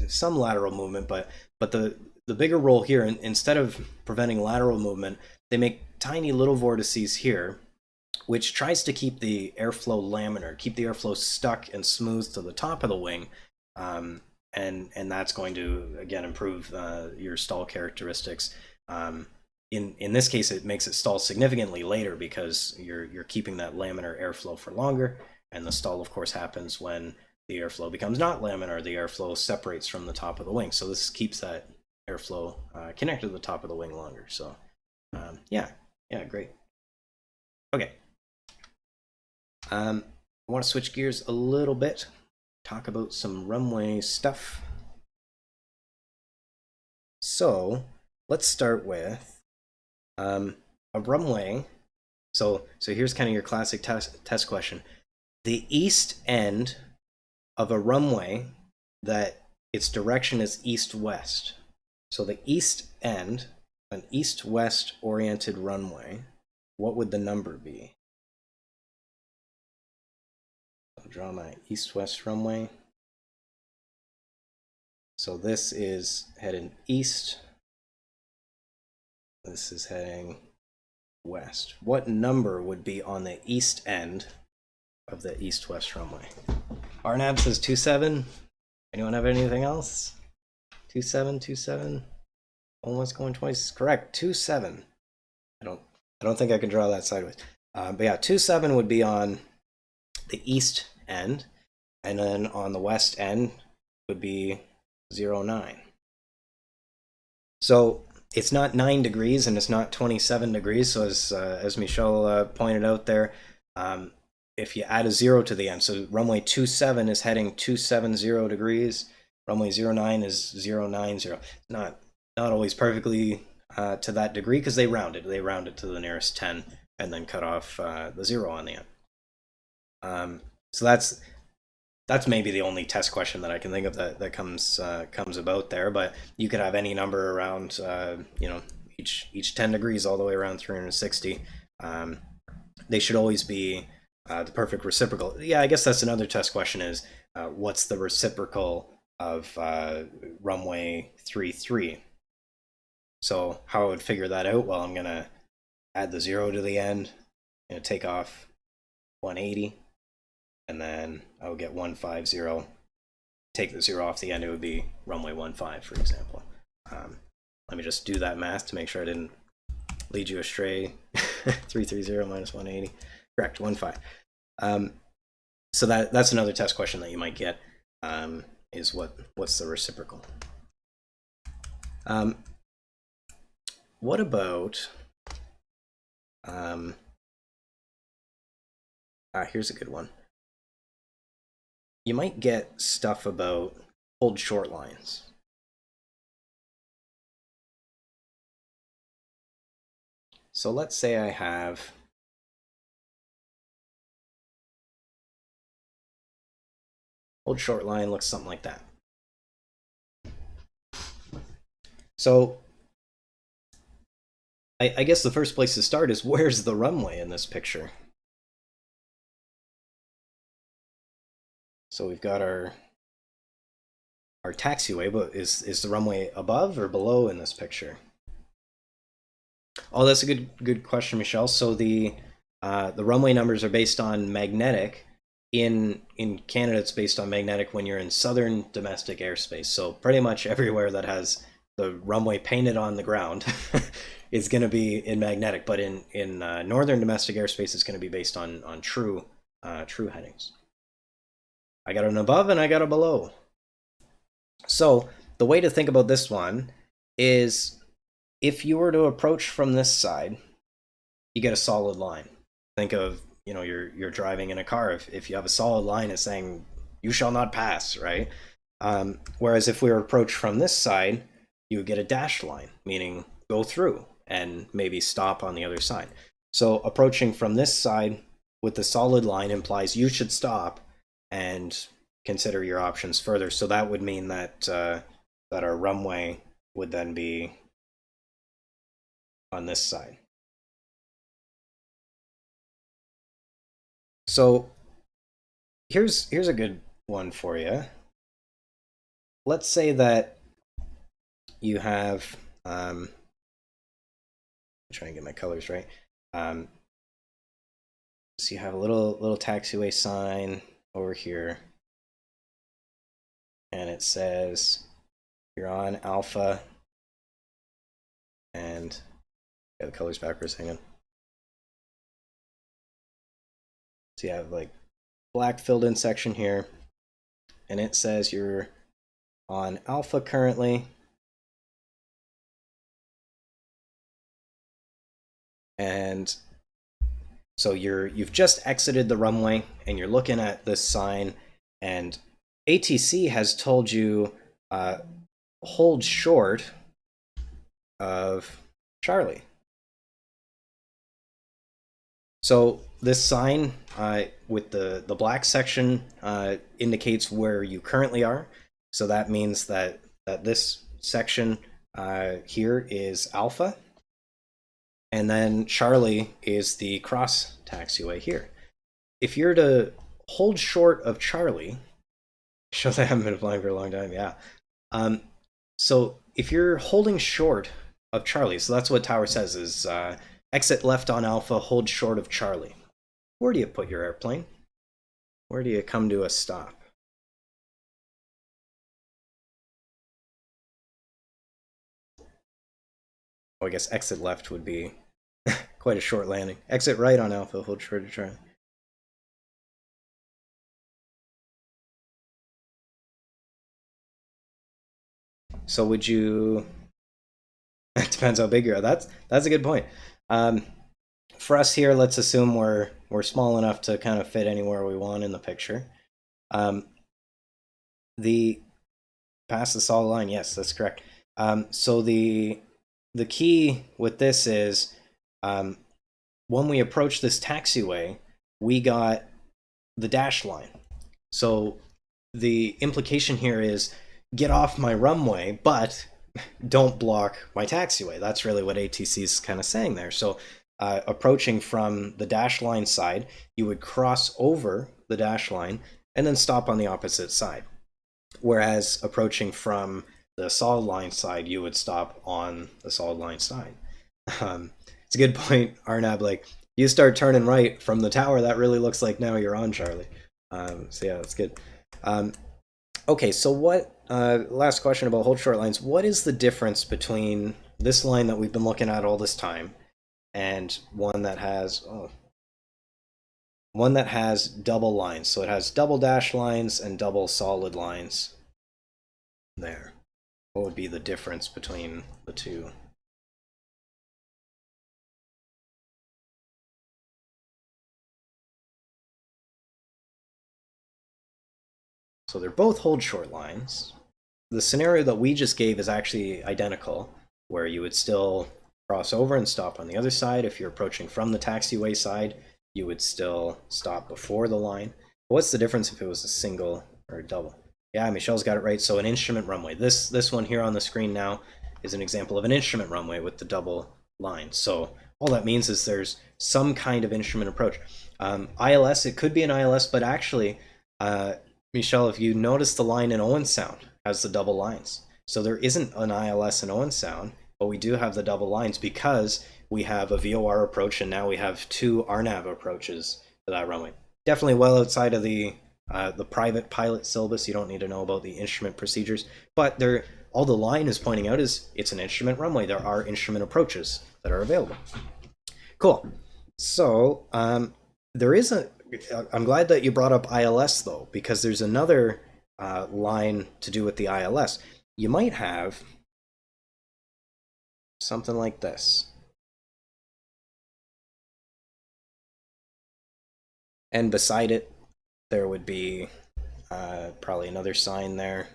some lateral movement, but the bigger role here, instead of preventing lateral movement, they make tiny little vortices here, which tries to keep the airflow laminar, keep the airflow stuck and smooth to the top of the wing, and that's going to again improve your stall characteristics. In this case, it makes it stall significantly later because you're keeping that laminar airflow for longer, and the stall, of course, happens when the airflow becomes not laminar. The airflow separates from the top of the wing, so this keeps that airflow connected to the top of the wing longer. So, yeah, great. Okay, I want to switch gears a little bit, talk about some runway stuff. So let's start with a runway. So here's kind of your classic test question. The east end of a runway that its direction is east-west. So the east end an east-west oriented runway, what would the number be? I'll draw my east-west runway. So this is heading east. This is heading west. What number would be on the east end of the east-west runway? RNAB says 27. Anyone have anything else? 27, 27. Almost going twice. Correct. 27. I don't think I can draw that sideways. But yeah, 27 would be on the east end, and then on the west end would be 09. So it's not 9 degrees and it's not 27 degrees. So as Michelle pointed out there, if you add a 0 to the end, so runway 27 is heading 270 degrees. Runway 09 is 090. Not always perfectly to that degree because they round it. They round it to the nearest 10 and then cut off the 0 on the end. So that's maybe the only test question that I can think of that comes about there. But you could have any number around each 10 degrees all the way around 360. They should always be the perfect reciprocal. Yeah, I guess that's another test question is what's the reciprocal of runway 33? So how I would figure that out? Well, I'm gonna add the 0 to the end, take off 180, and then I would get 150. Take the 0 off the end, it would be runway 15, for example. Let me just do that math to make sure I didn't lead you astray. 330 minus 180. Correct, 15. So that's another test question that you might get, is what's the reciprocal? What about here's a good one. You might get stuff about hold short lines. So let's say I have hold short line looks something like that. So I guess the first place to start is where's the runway in this picture? So we've got our taxiway, but is the runway above or below in this picture? Oh, that's a good question, Michelle. So the runway numbers are based on magnetic. In Canada, it's based on magnetic when you're in southern domestic airspace. So pretty much everywhere that has the runway painted on the ground is going to be in magnetic. But in northern domestic airspace, it's going to be based on true headings. I got an above and I got a below. So the way to think about this one is if you were to approach from this side, you get a solid line. Think of, you're driving in a car. If you have a solid line, it's saying you shall not pass, right? Whereas if we were approached from this side, you would get a dashed line, meaning go through and maybe stop on the other side. So approaching from this side with the solid line implies you should stop and consider your options further. So that would mean that that our runway would then be on this side. So here's a good one for you. Let's say that you have I'm trying to get my colors right. So you have a little taxiway sign over here, and it says you're on Alpha, and the colors backwards. Hang on. So you have like black filled in section here, and it says you're on Alpha currently, and so you've just exited the runway and you're looking at this sign, and ATC has told you hold short of Charlie. So this sign with the black section indicates where you currently are. So that means that this section here is Alpha, and then Charlie is the cross taxiway here. If you're to hold short of Charlie, shows I haven't been flying for a long time, yeah. So if you're holding short of Charlie, so that's what Tower says is exit left on Alpha, hold short of Charlie. Where do you put your airplane? Where do you come to a stop? Oh, I guess exit left would be quite a short landing. Exit right on Alpha, hold short of Charlie. So would you... It depends how big you are. That's a good point. For us here, let's assume we're small enough to kind of fit anywhere we want in the picture. The past the solid line, yes, that's correct. So the key with this is when we approach this taxiway, we got the dash line. So the implication here is get off my runway, but don't block my taxiway. That's really what ATC is kind of saying there. So approaching from the dash line side, you would cross over the dash line and then stop on the opposite side. Whereas approaching from the solid line side, you would stop on the solid line side. It's a good point, Arnab. Like, you start turning right from the tower, that really looks like now you're on Charlie. So yeah, that's good. Okay, so what, last question about hold short lines. What is the difference between this line that we've been looking at all this time and one that has, double lines? So it has double dash lines and double solid lines there. What would be the difference between the two? So they're both hold short lines. The scenario that we just gave is actually identical, where you would still cross over and stop on the other side. If you're approaching from the taxiway side, you would still stop before the line. But what's the difference if it was a single or a double? Yeah, Michelle's got it right. So an instrument runway. This one here on the screen now is an example of an instrument runway with the double line. So all that means is there's some kind of instrument approach. ILS, it could be an ILS, but actually, Michelle, if you notice, the line in Owen Sound has the double lines. So there isn't an ILS in Owen Sound, but we do have the double lines because we have a VOR approach and now we have two RNAV approaches to that runway. Definitely well outside of the private pilot syllabus. You don't need to know about the instrument procedures, but all the line is pointing out is it's an instrument runway. There are instrument approaches that are available. Cool. So there is I'm glad that you brought up ILS though, because there's another line to do with the ILS. You might have something like this. And beside it, there would be probably another sign there.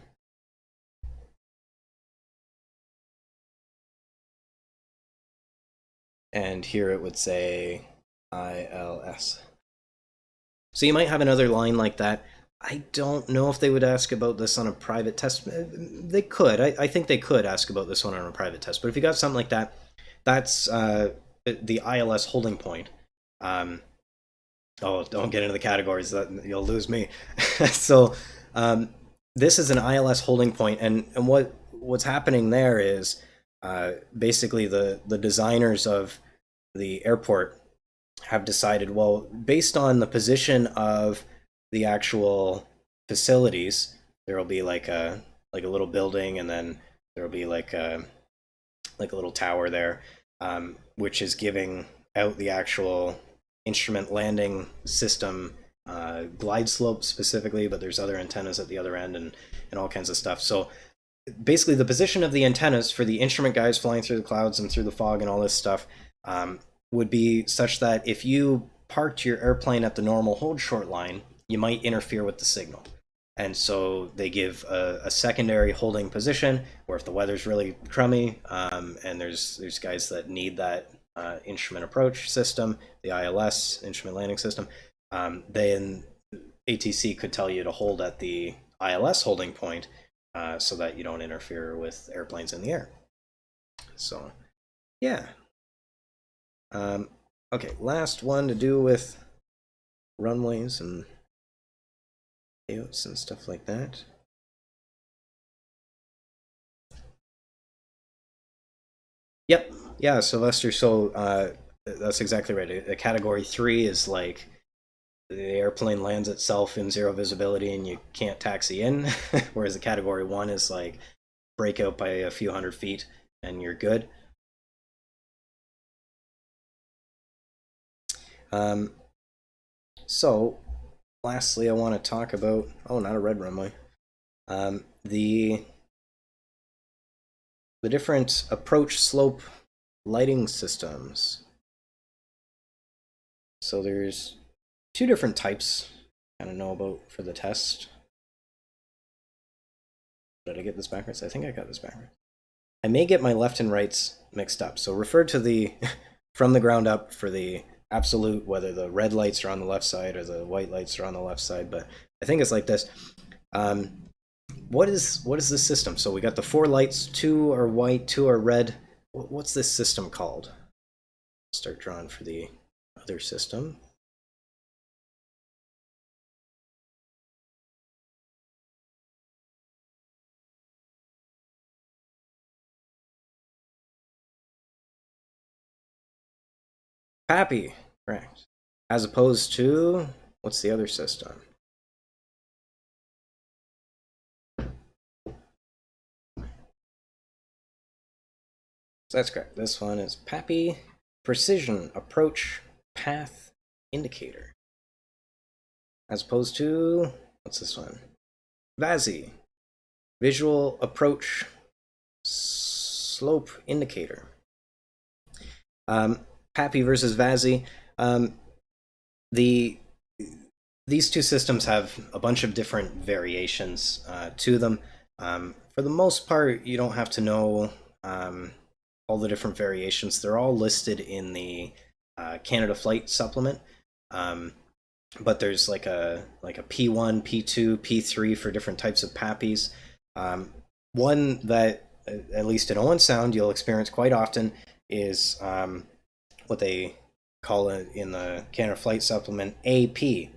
And here it would say ILS. So you might have another line like that. I don't know if they would ask about this on a private test. They could. I think they could ask about this one on a private test. But if you got something like that, that's the ILS holding point. Oh, don't get into the categories. That you'll lose me. So this is an ILS holding point, and what's happening there is basically the designers of the airport have decided, well, based on the position of the actual facilities, there will be like a little building, and then there will be like a little tower there, which is giving out the actual instrument landing system glide slope specifically, but there's other antennas at the other end and all kinds of stuff. So basically the position of the antennas for the instrument guys flying through the clouds and through the fog and all this stuff would be such that if you parked your airplane at the normal hold short line, you might interfere with the signal. And so they give a secondary holding position where if the weather's really crummy and there's guys that need that instrument approach system, the ILS, instrument landing system, then ATC could tell you to hold at the ILS holding point so that you don't interfere with airplanes in the air. So, yeah. Okay, last one to do with runways and layouts and stuff like that. Yep, yeah, Sylvester, so that's exactly right. A Category 3 is like the airplane lands itself in zero visibility and you can't taxi in, whereas a Category 1 is like break out by a few hundred feet and you're good. So, lastly, I want to talk about, oh, not a red runway, the different approach slope lighting systems. So there's two different types I kind of know about for the test. Did I get this backwards? I think I got this backwards. I may get my left and rights mixed up. So refer to the from the ground up for the absolute, whether the red lights are on the left side or the white lights are on the left side, but I think it's like this. What is this system? So we got the 4 lights, 2 are white, 2 are red. What's this system called? Start drawing for the other system. PAPI, correct. As opposed to, what's the other system? So that's correct. This one is PAPI, Precision Approach Path Indicator. As opposed to, what's this one? VASI, Visual Approach Slope Indicator. PAPI versus VASI. These two systems have a bunch of different variations to them. For the most part, you don't have to know all the different variations. They're all listed in the Canada Flight Supplement. But there's like a P1, P2, P3 for different types of PAPIs. One that, at least in Owen Sound, you'll experience quite often is what they call it in the Canada Flight Supplement AP,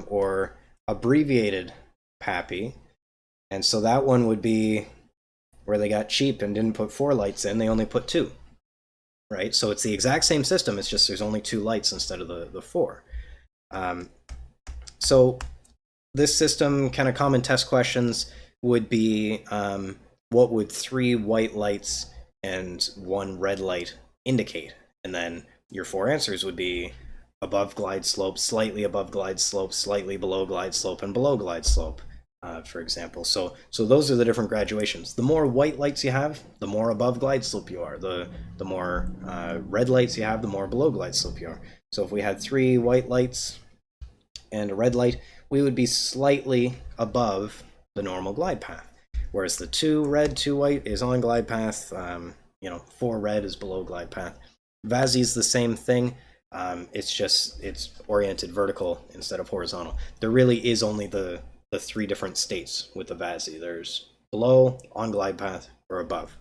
or abbreviated PAPI. And so that one would be where they got cheap and didn't put 4 lights in, they only put 2. Right? So it's the exact same system, it's just there's only 2 lights instead of the 4. So this system, kind of common test questions would be, what would 3 white lights and 1 red light indicate? And then your 4 answers would be above glide slope, slightly above glide slope, slightly below glide slope, and below glide slope, for example. So those are the different graduations. The more white lights you have, the more above glide slope you are. The more red lights you have, the more below glide slope you are. So if we had 3 white lights and a red light, we would be slightly above the normal glide path. Whereas the 2 red, 2 white is on glide path, 4 red is below glide path. VASI is the same thing. It's oriented vertical instead of horizontal. There really is only the 3 different states with the VASI. There's below, on glide path, or above.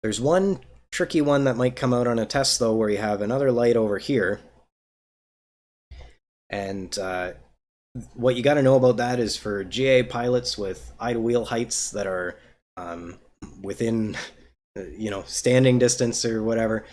There's one tricky one that might come out on a test though, where you have another light over here. And what you got to know about that is for GA pilots with idle wheel heights that are within standing distance or whatever,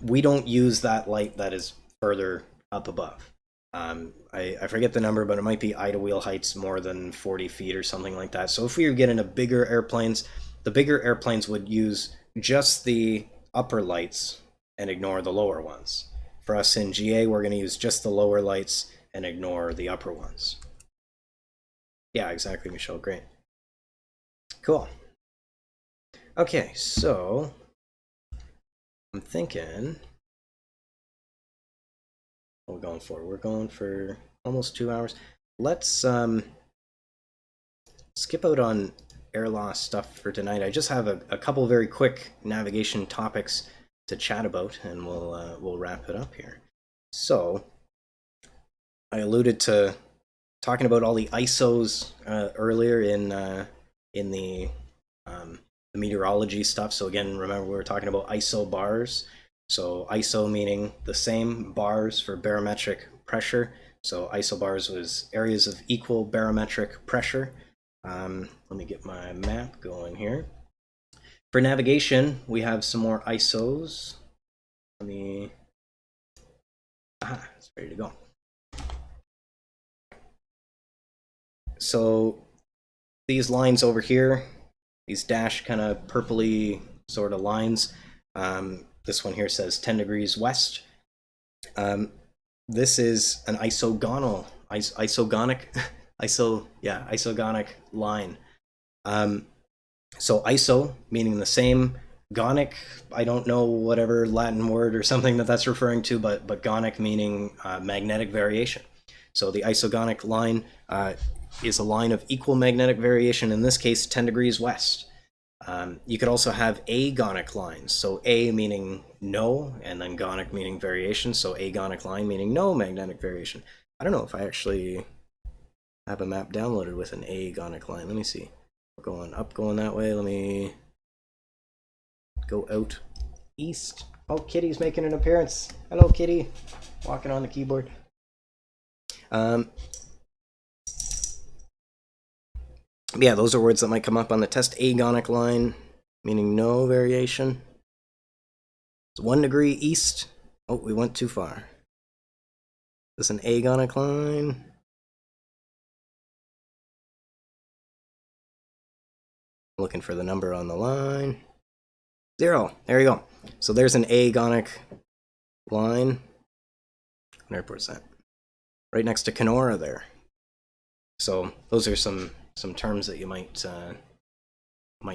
we don't use that light that is further up above. I forget the number, but it might be idle wheel heights more than 40 feet or something like that. So if we were getting into bigger airplanes, the bigger airplanes would use just the upper lights and ignore the lower ones. For us in GA, we're going to use just the lower lights and ignore the upper ones. Yeah, exactly, Michelle. Great. Cool. Okay, so I'm thinking, what are we going for? We're going for almost 2 hours. Let's skip out on air loss stuff for tonight. I just have a couple very quick navigation topics to chat about, and we'll wrap it up here. So I alluded to talking about all the ISOs earlier in the meteorology stuff. So again, remember we were talking about ISO bars. So ISO meaning the same, bars for barometric pressure. So isobars was areas of equal barometric pressure. Let me get my map going here. For navigation, we have some more ISOs. Let me... it's ready to go. So these lines over here, these dashed kind of purpley sort of lines, this one here says 10 degrees west. This is an isogonic line. So iso meaning the same, gonic, I don't know whatever Latin word or something that's referring to, but gonic meaning magnetic variation. So the isogonic line is a line of equal magnetic variation, in this case 10 degrees west. You could also have agonic lines, so A meaning no, and then gonic meaning variation, so agonic line meaning no magnetic variation. I don't know if I actually have a map downloaded with an agonic line. Let me see. We're going up, going that way. Let me go out east. Oh, Kitty's making an appearance. Hello, Kitty. Walking on the keyboard. Yeah, those are words that might come up on the test. Agonic line, meaning no variation. It's 1 degree east. Oh, we went too far. Is this an agonic line? Looking for the number on the line. 0. There you go. So there's an agonic line. 100%. Right next to Kenora there. So those are some terms that you might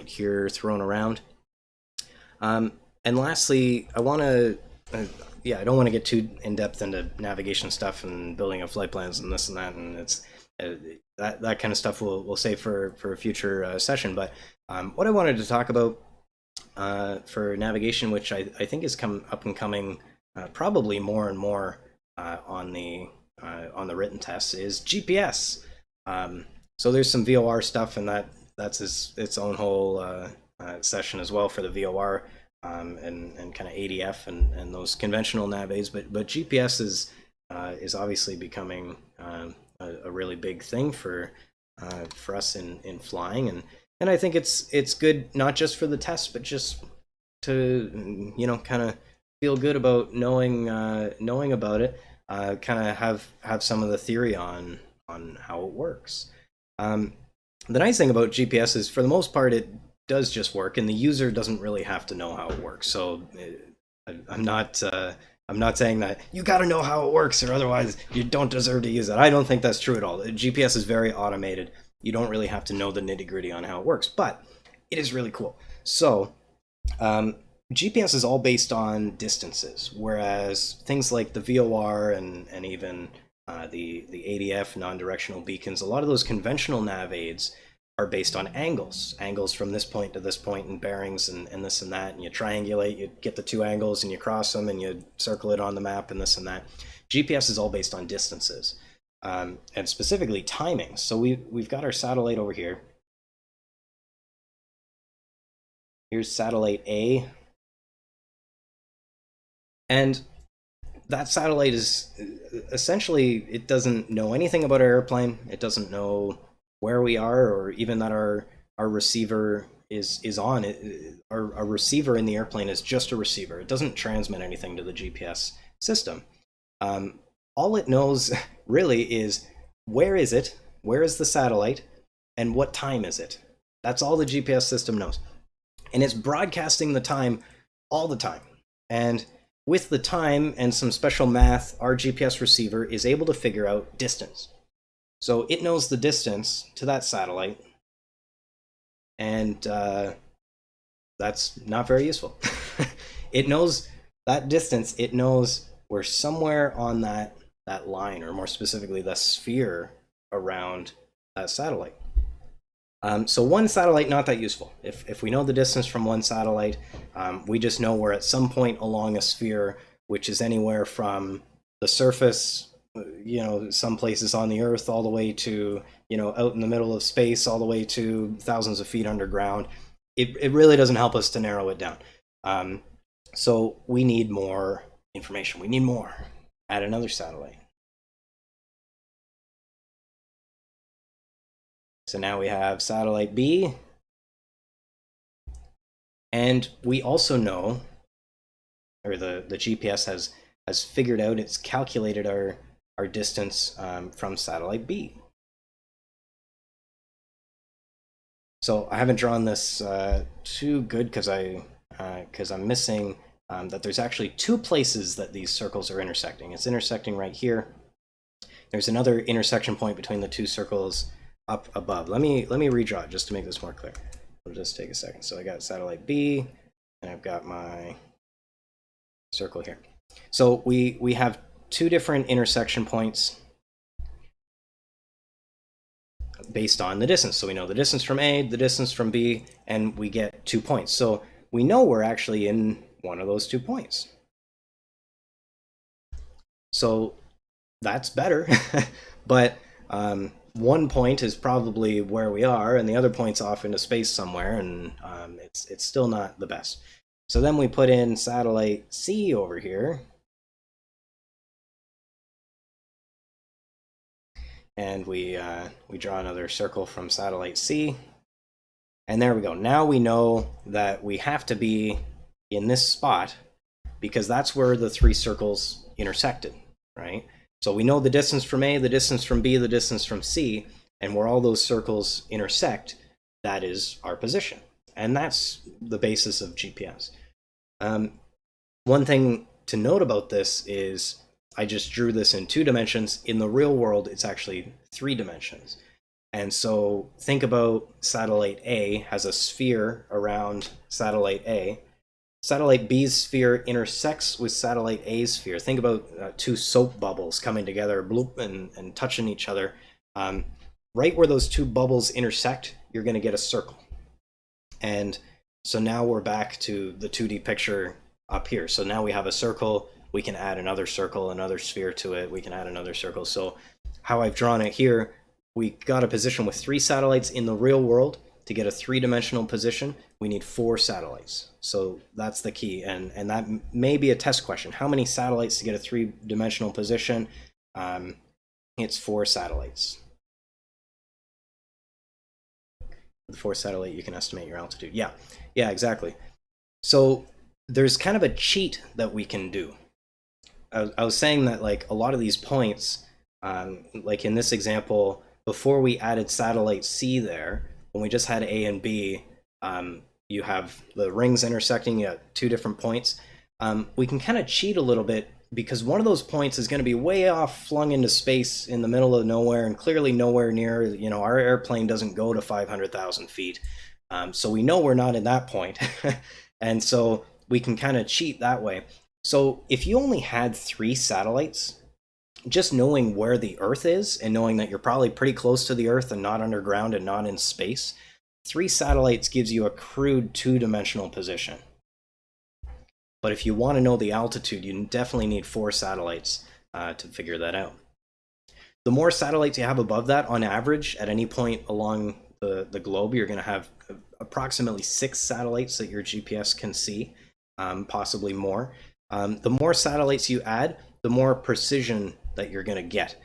hear thrown around. And lastly, I want to, I don't want to get too in depth into navigation stuff and building of flight plans and this and that, and it's that kind of stuff we'll save for a future session. But what I wanted to talk about for navigation, which I think is up and coming probably more and more on the written tests, is GPS. So there's some VOR stuff, and that's its own whole session as well for the VOR and kind of ADF and those conventional nav aids. But GPS is obviously becoming a really big thing for us in flying, and I think it's good not just for the test, but just to kind of feel good about knowing about it, kind of have some of the theory on how it works. The nice thing about GPS is, for the most part, it does just work, and the user doesn't really have to know how it works. So I'm not saying that you got to know how it works, or otherwise you don't deserve to use it. I don't think that's true at all. GPS is very automated. You don't really have to know the nitty-gritty on how it works, but it is really cool. So GPS is all based on distances, whereas things like the VOR and even the ADF, non-directional beacons, a lot of those conventional nav aids are based on angles from this point to this point, and bearings and this and that, and you triangulate, you get the two angles and you cross them and you circle it on the map and this and that. GPS is all based on distances, and specifically timing. So we've got our satellite over here. Here's satellite A, and that satellite is essentially, it doesn't know anything about our airplane. It doesn't know where we are, or even that our receiver is on it. Our receiver in the airplane is just a receiver. It doesn't transmit anything to the GPS system. All it knows really is, where is it, where is the satellite, and what time is it. That's all the GPS system knows. And it's broadcasting the time all the time. And with the time and some special math, our GPS receiver is able to figure out distance. So it knows the distance to that satellite, and that's not very useful. It knows that distance. It knows we're somewhere on that line, or more specifically, the sphere around that satellite. So one satellite, not that useful. If we know the distance from one satellite, we just know we're at some point along a sphere, which is anywhere from the surface, some places on the Earth, all the way to, out in the middle of space, all the way to thousands of feet underground. it really doesn't help us to narrow it down. So we need more information. We need more. Add another satellite. So now we have satellite B. And we also know, or the GPS has figured out, it's calculated our distance from satellite B. So I haven't drawn this too good because I'm missing that there's actually two places that these circles are intersecting. It's intersecting right here. There's another intersection point between the two circles up above. Let me redraw it just to make this more clear. It'll just take a second. So I got satellite B, and I've got my circle here. So we have two different intersection points based on the distance. So we know the distance from A, the distance from B, and we get 2 points. So we know we're actually in one of those 2 points. So that's better, but 1 point is probably where we are, and the other point's off into space somewhere, and it's still not the best. So then we put in satellite C over here, and we draw another circle from satellite C, and there we go. Now we know that we have to be in this spot because that's where the 3 circles intersected, right? So we know the distance from A, the distance from B, the distance from C, and where all those circles intersect, that is our position. And that's the basis of GPS. One thing to note about this is I just drew this in 2 dimensions. In the real world, it's actually 3 dimensions. And so think about satellite A has a sphere around satellite A. Satellite B's sphere intersects with satellite A's sphere. Think about 2 soap bubbles coming together, bloop, and touching each other. Right where those 2 bubbles intersect, you're going to get a circle. And so now we're back to the 2D picture up here. So now we have a circle. We can add another circle, another sphere to it. We can add another circle. So how I've drawn it here, we got a position with 3 satellites in the real world. To get a 3-dimensional position, we need 4 satellites. So that's the key, and that may be a test question. How many satellites to get a 3-dimensional position? It's 4 satellites. With 4 satellite, you can estimate your altitude. Yeah, exactly. So there's kind of a cheat that we can do. I was saying that like a lot of these points, like in this example, before we added satellite C there, when we just had A and B, you have the rings intersecting at 2 different points. We can kind of cheat a little bit because one of those points is going to be way off, flung into space in the middle of nowhere, and clearly nowhere near, you know, our airplane doesn't go to 500,000 feet. So we know we're not in that point. And so we can kind of cheat that way. So if you only had 3 satellites, just knowing where the Earth is and knowing that you're probably pretty close to the Earth and not underground and not in space, 3 satellites gives you a crude 2-dimensional position. But if you want to know the altitude, you definitely need 4 satellites to figure that out. The more satellites you have above that, on average, at any point along the globe, you're going to have approximately 6 satellites that your GPS can see, possibly more. The more satellites you add, the more precision that you're going to get.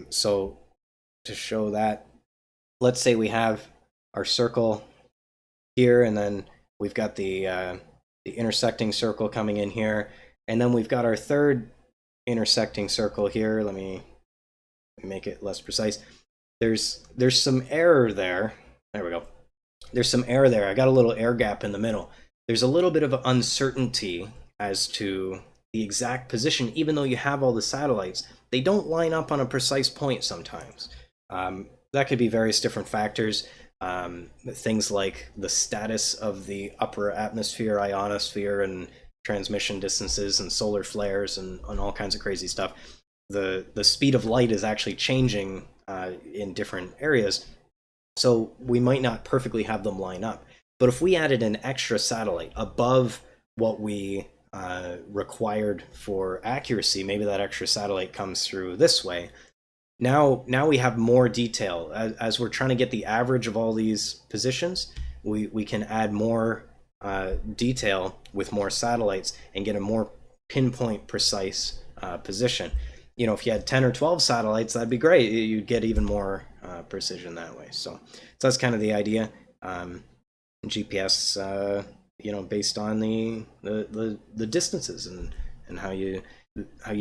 So to show that, let's say we have our circle here, and then we've got the intersecting circle coming in here, and then we've got our 3rd intersecting circle here. Let me make it less precise. There's some error there. There we go. There's some error there. I got a little air gap in the middle. There's a little bit of uncertainty as to the exact position. Even though you have all the satellites, they don't line up on a precise point sometimes. That could be various different factors. Things like the status of the upper atmosphere, ionosphere, and transmission distances, and solar flares, and all kinds of crazy stuff. The speed of light is actually changing in different areas, so we might not perfectly have them line up. But if we added an extra satellite above what we required for accuracy, maybe that extra satellite comes through this way. Now we have more detail. As we're trying to get the average of all these positions, we can add more detail with more satellites and get a more pinpoint precise position. You know, if you had 10 or 12 satellites, that'd be great. You'd get even more precision that way. So that's kind of the idea. GPS, you know, based on the distances and how you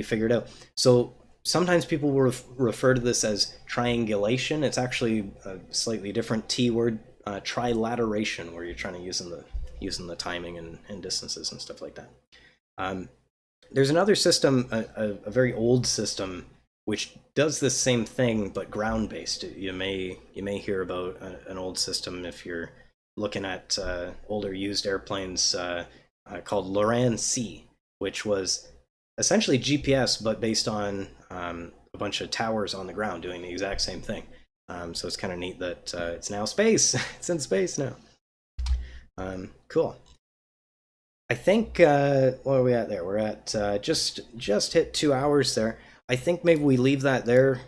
figure it out. So sometimes people will refer to this as triangulation. It's actually a slightly different T word, trilateration, where you're trying to using the timing and distances and stuff like that. There's another system, a very old system, which does the same thing but ground-based. You may hear about an old system if you're looking at older used airplanes called Loran-C, which was essentially GPS but based on a bunch of towers on the ground doing the exact same thing. So it's kind of neat that it's now space. It's in space now. Cool. I think, what are we at there? We're at just hit 2 hours there. I think maybe we leave that there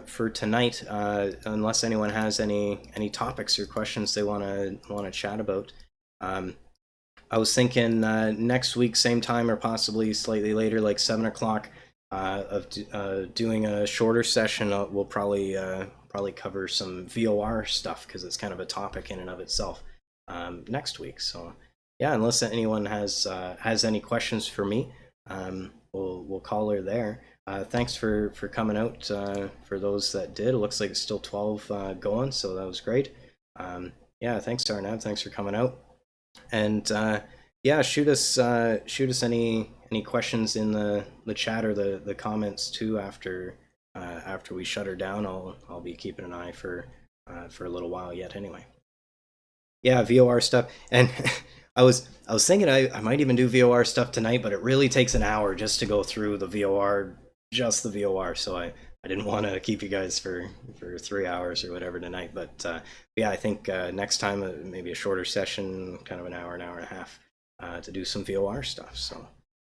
for tonight, unless anyone has any topics or questions they want to chat about. I was thinking next week, same time or possibly slightly later, like 7 o'clock, of doing a shorter session. We'll probably cover some VOR stuff because it's kind of a topic in and of itself next week. So. Yeah, unless anyone has any questions for me, we'll call her there. Thanks for coming out. For those that did, it looks like it's still 12 going, so that was great. Yeah, thanks Arnav. Thanks for coming out. And yeah, shoot us any questions in the chat or the comments too after we shut her down. I'll be keeping an eye for a little while yet anyway. Yeah, VOR stuff. And I was thinking I might even do VOR stuff tonight, but it really takes an hour just to go through the VOR, just the VOR. So I didn't want to keep you guys for 3 hours or whatever tonight. But yeah, I think next time maybe a shorter session, kind of an hour and a half, to do some VOR stuff. So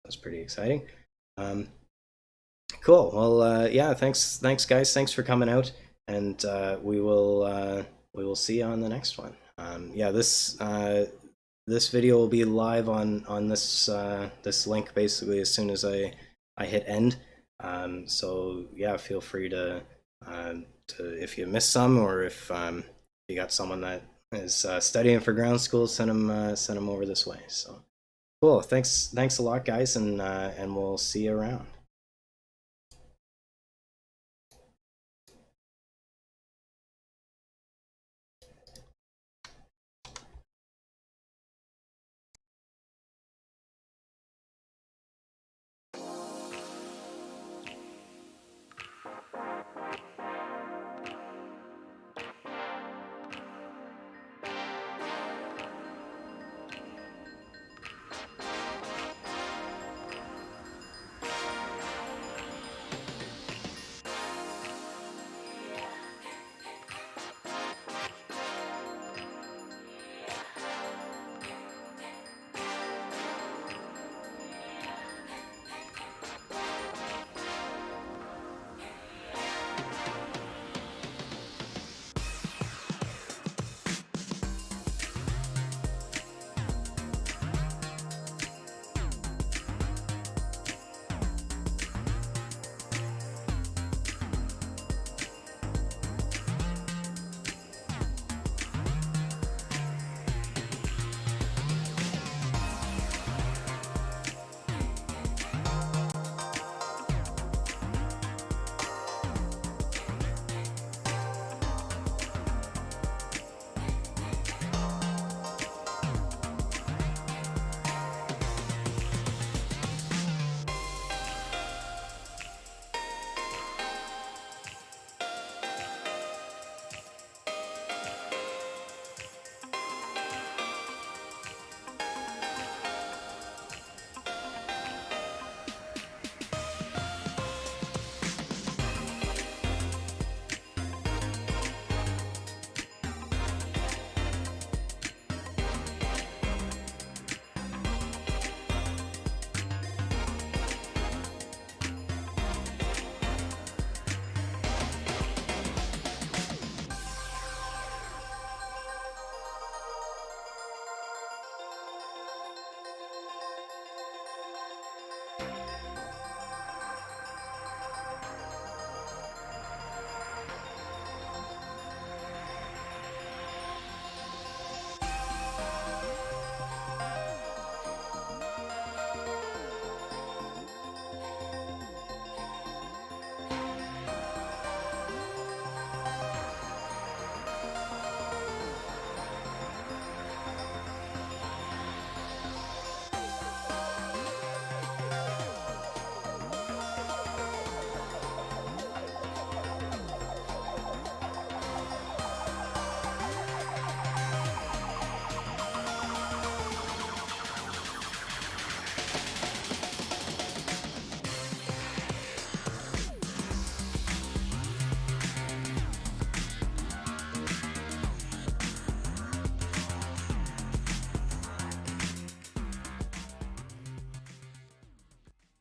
that's pretty exciting. Cool. Well, yeah, thanks guys. Thanks for coming out, and we will see you on the next one. Yeah, this video will be live on this this link basically as soon as I hit end. So yeah, feel free to if you missed some, or if you got someone that is studying for ground school, send them over this way. So cool. Thanks a lot, guys, and we'll see you around.